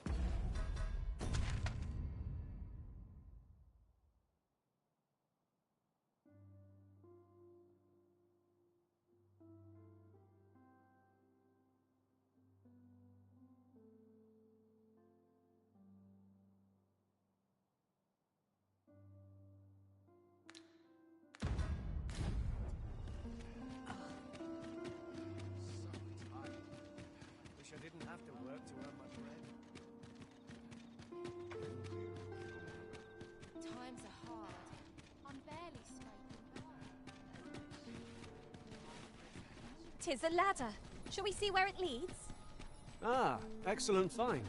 Wish I didn't have to work to earn my bread. Times are hard. I'm barely scraping by. 'Tis a ladder. Shall we see where it leads? Ah, excellent find.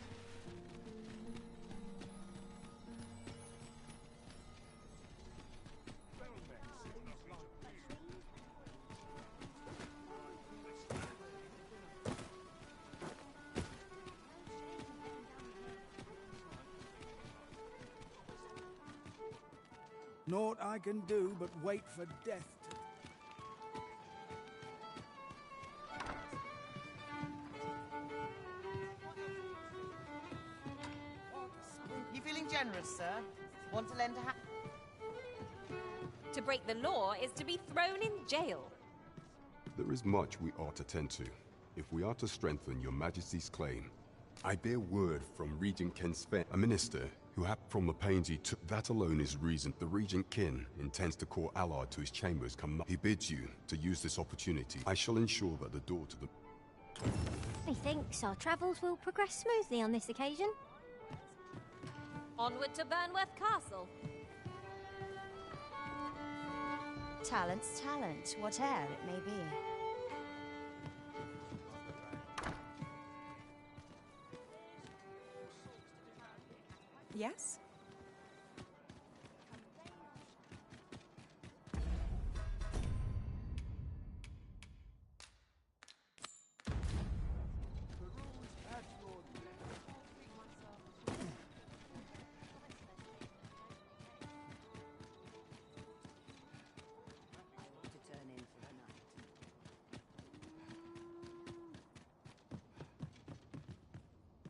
Naught I can do but wait for death to... generous, sir. Want to lend a hand? To break the law is to be thrown in jail. There is much we ought to tend to, if we are to strengthen your majesty's claim. I bear word from Regent Ken Sven, a minister who from the pains he took. That alone is reason the Regent Kin intends to call Allard to his chambers. He bids you to use this opportunity. I shall ensure that the door to the... Methinks our travels will progress smoothly on this occasion. Onward to Burnworth Castle. Talent's talent, whate'er it may be. Yes?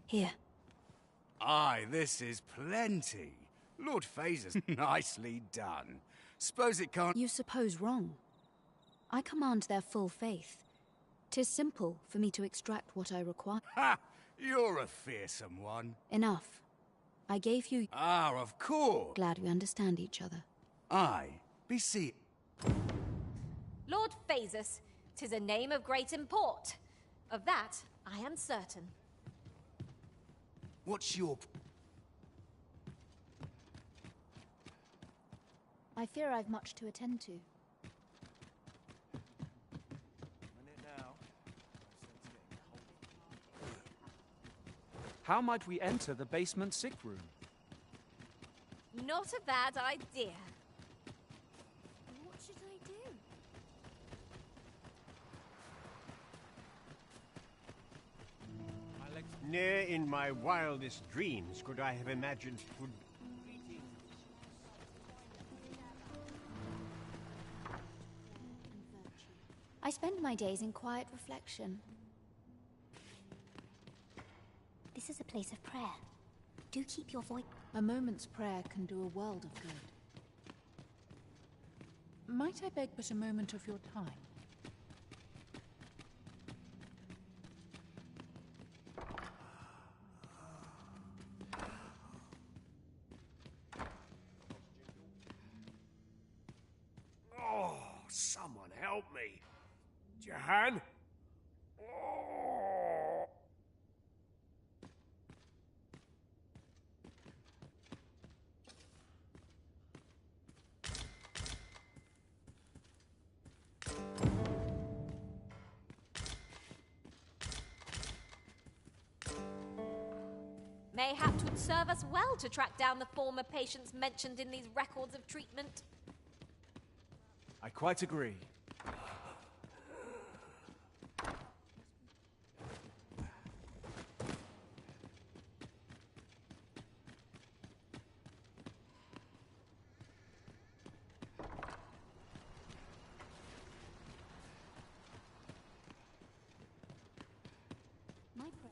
Here. Aye, this is plenty. Lord Phaser's nicely done. Suppose it can't... You suppose wrong. I command their full faith. 'Tis simple for me to extract what I require. Ha! You're a fearsome one. Enough. I gave you... Ah, of course. Glad we understand each other. Aye, beseech... Lord Phasus, 'tis a name of great import. Of that, I am certain. What's your... I fear I've much to attend to. How might we enter the basement sick room? Not a bad idea. What should I do? Ne'er in my wildest dreams could I have imagined would... I spend my days in quiet reflection. This is a place of prayer. Do keep your voice. A moment's prayer can do a world of good. Might I beg but a moment of your time? Oh, someone help me. Jahan? Oh. Mayhap 'twould serve us well to track down the former patients mentioned in these records of treatment. I quite agree.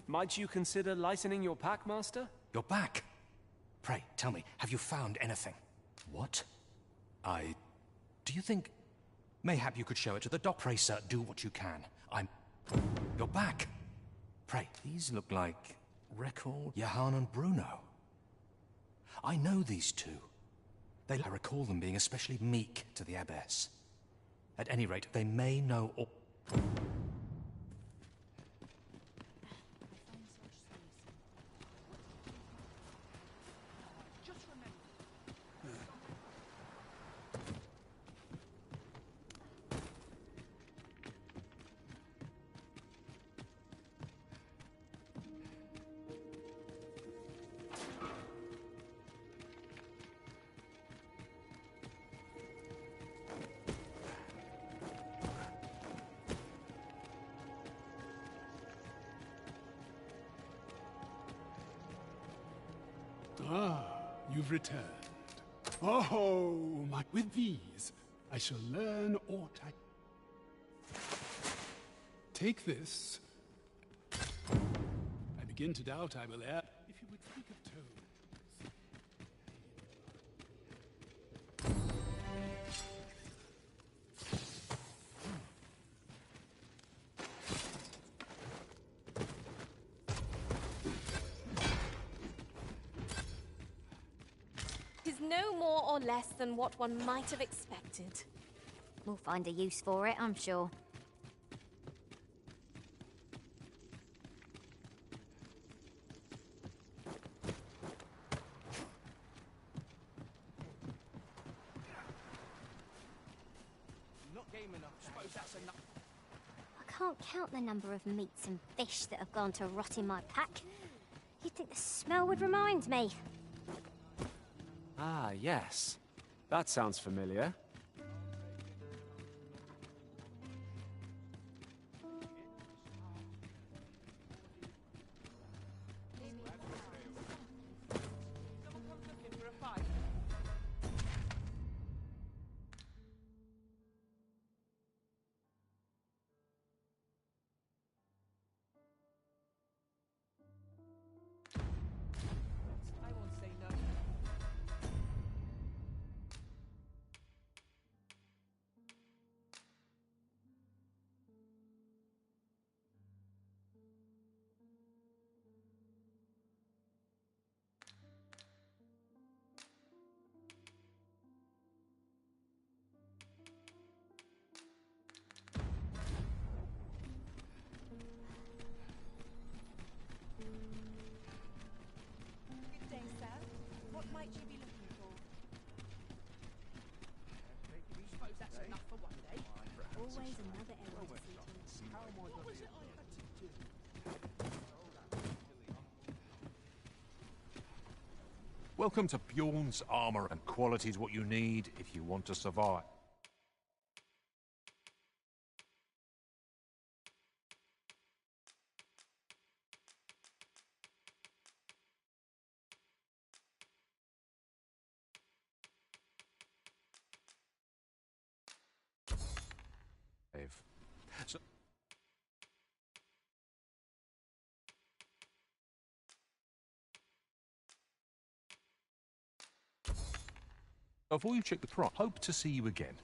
Might you consider lightening your pack, Master? You're back. Pray, tell me, have you found anything? What? Do you think... Mayhap you could show it to the doc. Pray, sir, do what you can. You're back. Pray, these look like... Record? Johann and Bruno. I know these two. I recall them being especially meek to the abbess. At any rate, they may know all... Ah, you've returned. Oh, my... With these, I shall learn aught I... Take this. I begin to doubt I will err. If you would speak of tones... no more or less than what one might have expected. We'll find a use for it, I'm sure. Not game enough. Suppose that's enough. I can't count the number of meats and fish that have gone to rot in my pack. You'd think the smell would remind me. Ah, yes. That sounds familiar. Always another errand to see to. What was it I had to do? Welcome to Bjorn's armor, and quality's what you need if you want to survive. So before you check the price, hope to see you again.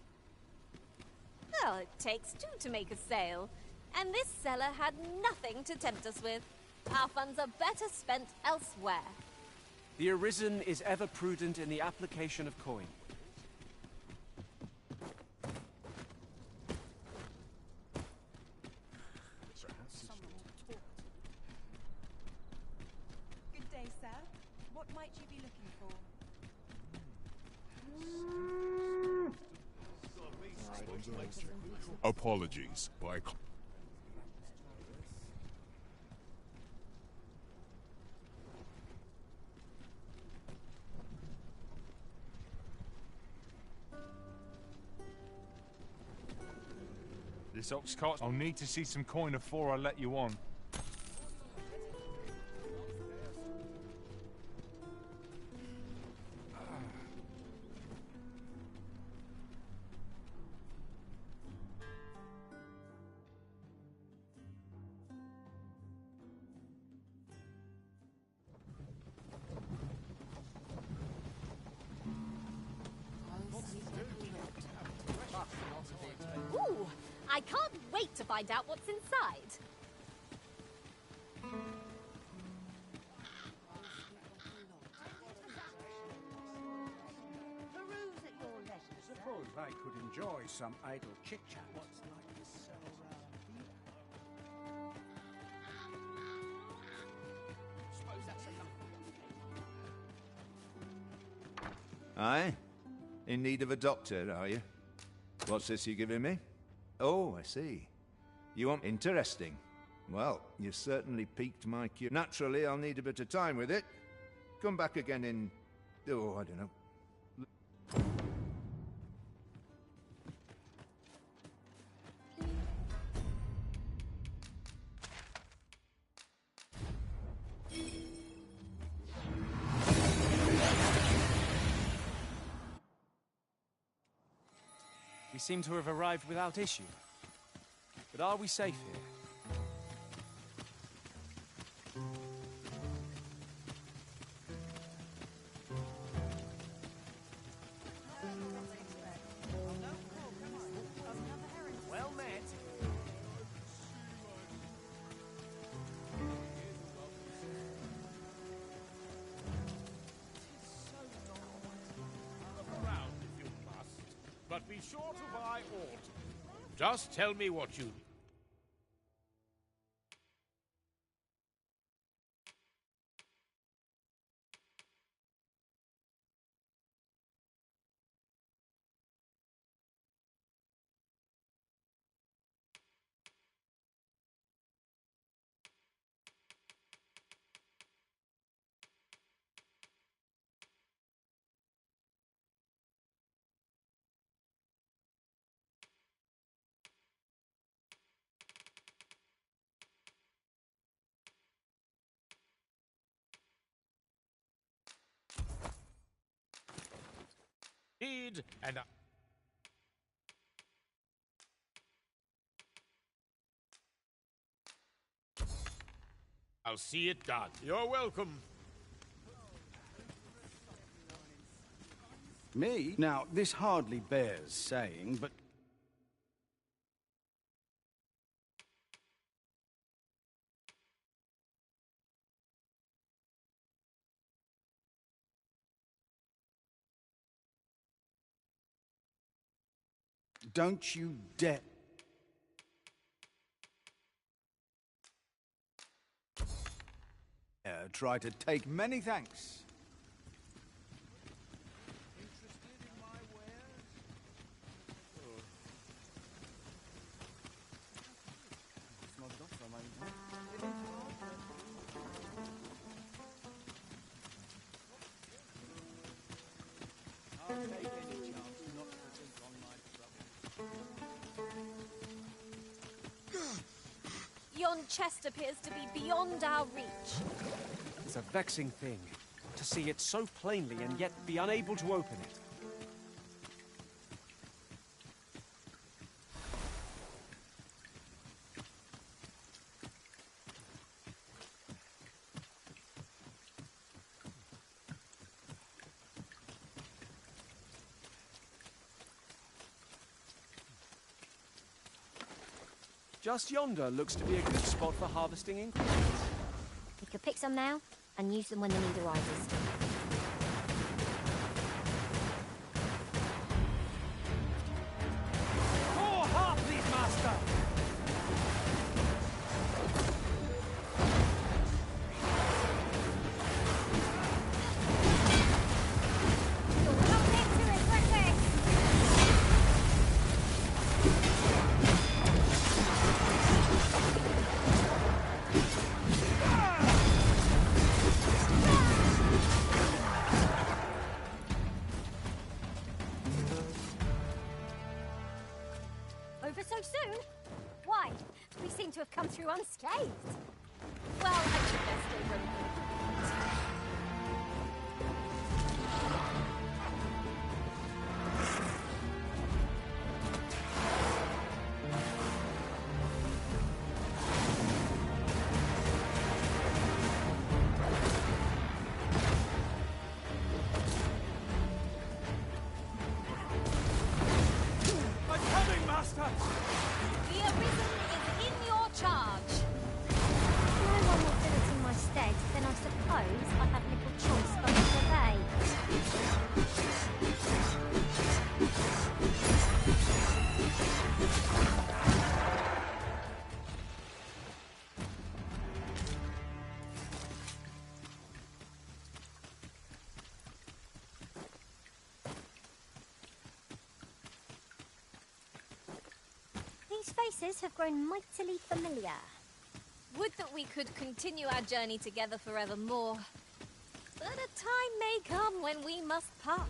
Well, it takes two to make a sale. And this seller had nothing to tempt us with. Our funds are better spent elsewhere. The Arizen is ever prudent in the application of coin. Good day, sir. What might you be looking for? Apologies, by This ox cart, I'll need to see some coin before I let you on. Ooh, I can't wait to find out what's inside. Peruse at your leisure. Suppose I could enjoy some idle chit-chat. What's like to sell around here? Suppose that's enough. Aye? In need of a doctor, are you? What's this you're giving me? Oh, I see. You want... Interesting. Well, you've certainly piqued my curiosity. Naturally, I'll need a bit of time with it. Come back again in... oh, I don't know. We seem to have arrived without issue. But are we safe here? Well met. but be sure to buy autumn. Just tell me what you... need, and I'll see it done. You're welcome. Me? Now, this hardly bears saying, but... Don't you dare... try to take many thanks. Yon chest appears to be beyond our reach. It's a vexing thing, to see it so plainly and yet be unable to open it. Just yonder looks to be a good spot for harvesting ingredients. We could pick some now and use them when the need arises. More harp, please, master! Over so soon? Why? We seem to have come through unscathed. Well, I should best stay ready. Master! The Arizen is in your charge. If no one will fill it in my stead, then I suppose I have little choice but to obey. These faces have grown mightily familiar. Would that we could continue our journey together forevermore. But a time may come when we must part.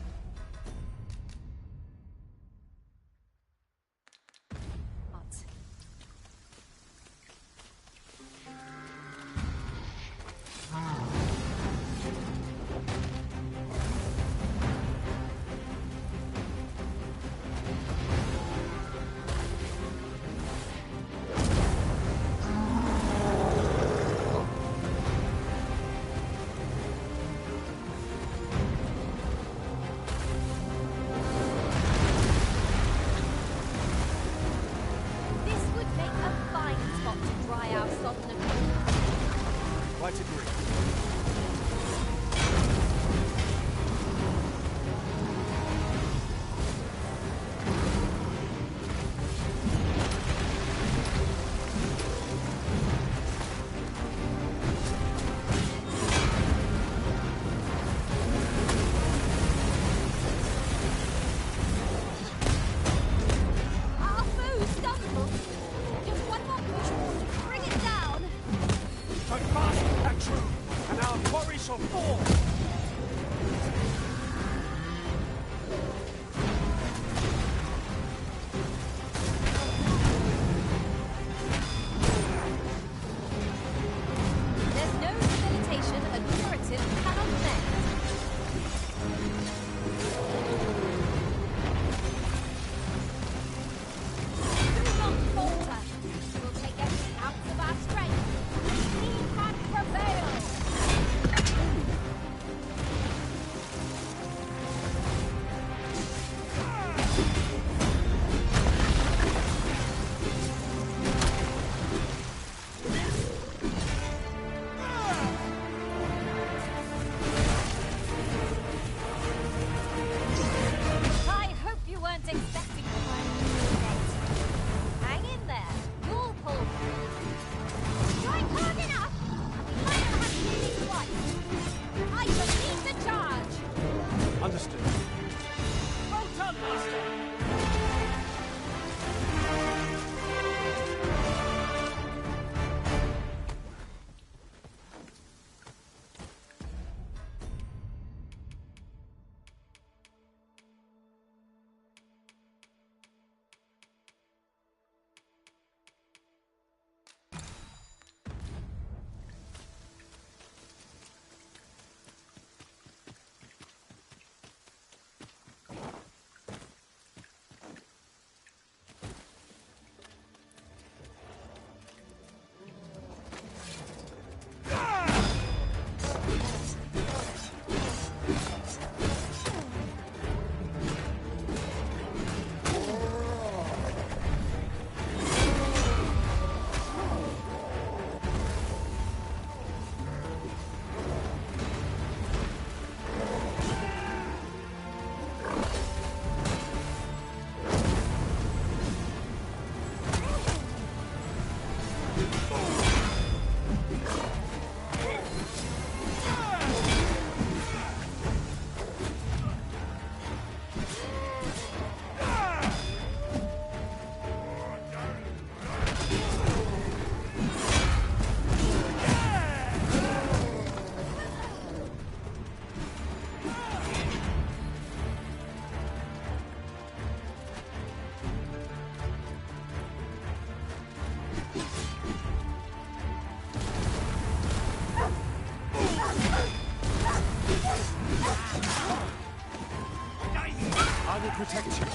I will protect you.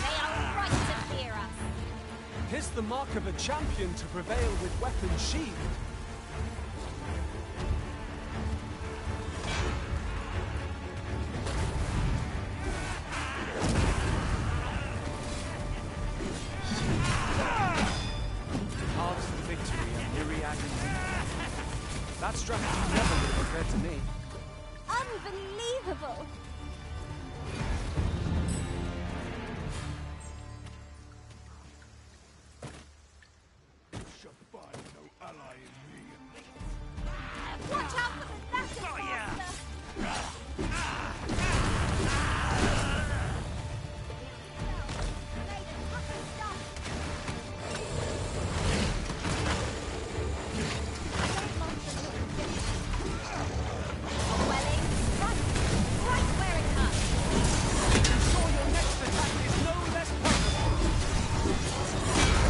They are right to fear us. 'Tis the mark of a champion to prevail with weapon sheathed. Paths to victory and weary agony. That strategy never would have occurred to me. Unbelievable! Shall find no ally in me. Watch out for the Latin master! Ensure your next attack is no less powerful.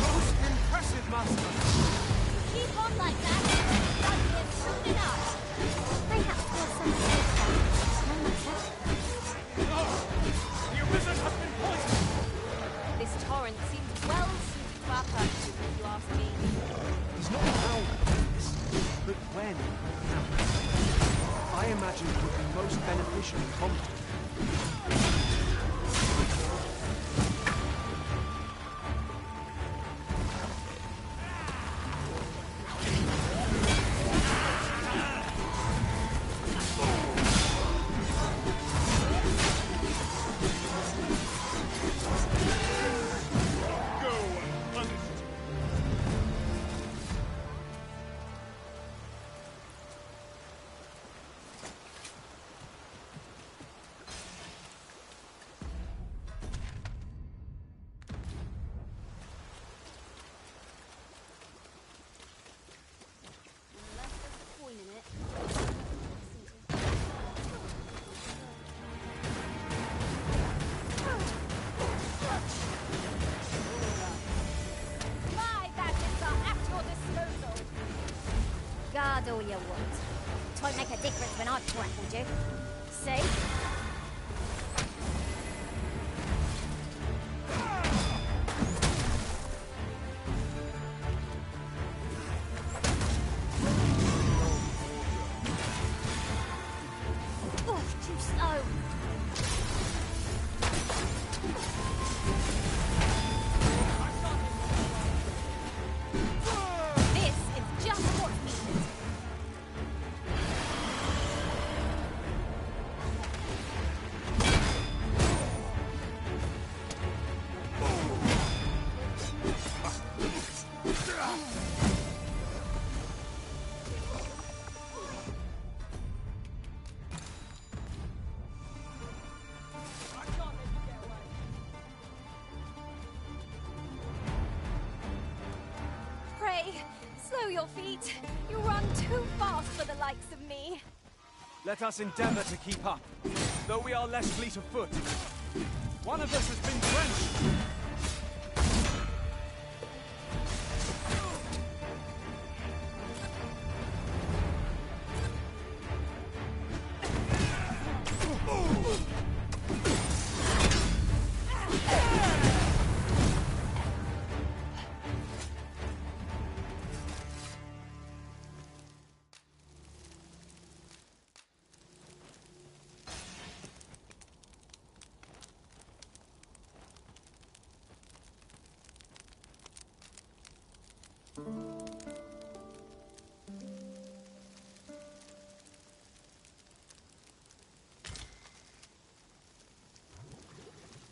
Most impressive, Master. Keep on like that, and we're soon enough. Perhaps there's some safeguard. No matter. The Arizen has been poisoned. This torrent seems well suited to our purposes, if you ask me. It's not how we do this, but when and how. I imagine it would be most beneficial in conflict. My badges are at your disposal. Guard all you want. It won't make a difference when I've grappled you. See? Oh, too slow. This is just what's needed. Pray, slow your feet. You run too fast for the likes of me. Let us endeavor to keep up, though we are less fleet of foot. One of us has been drenched.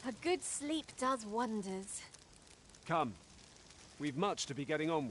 A good sleep does wonders. Come. We've much to be getting on with.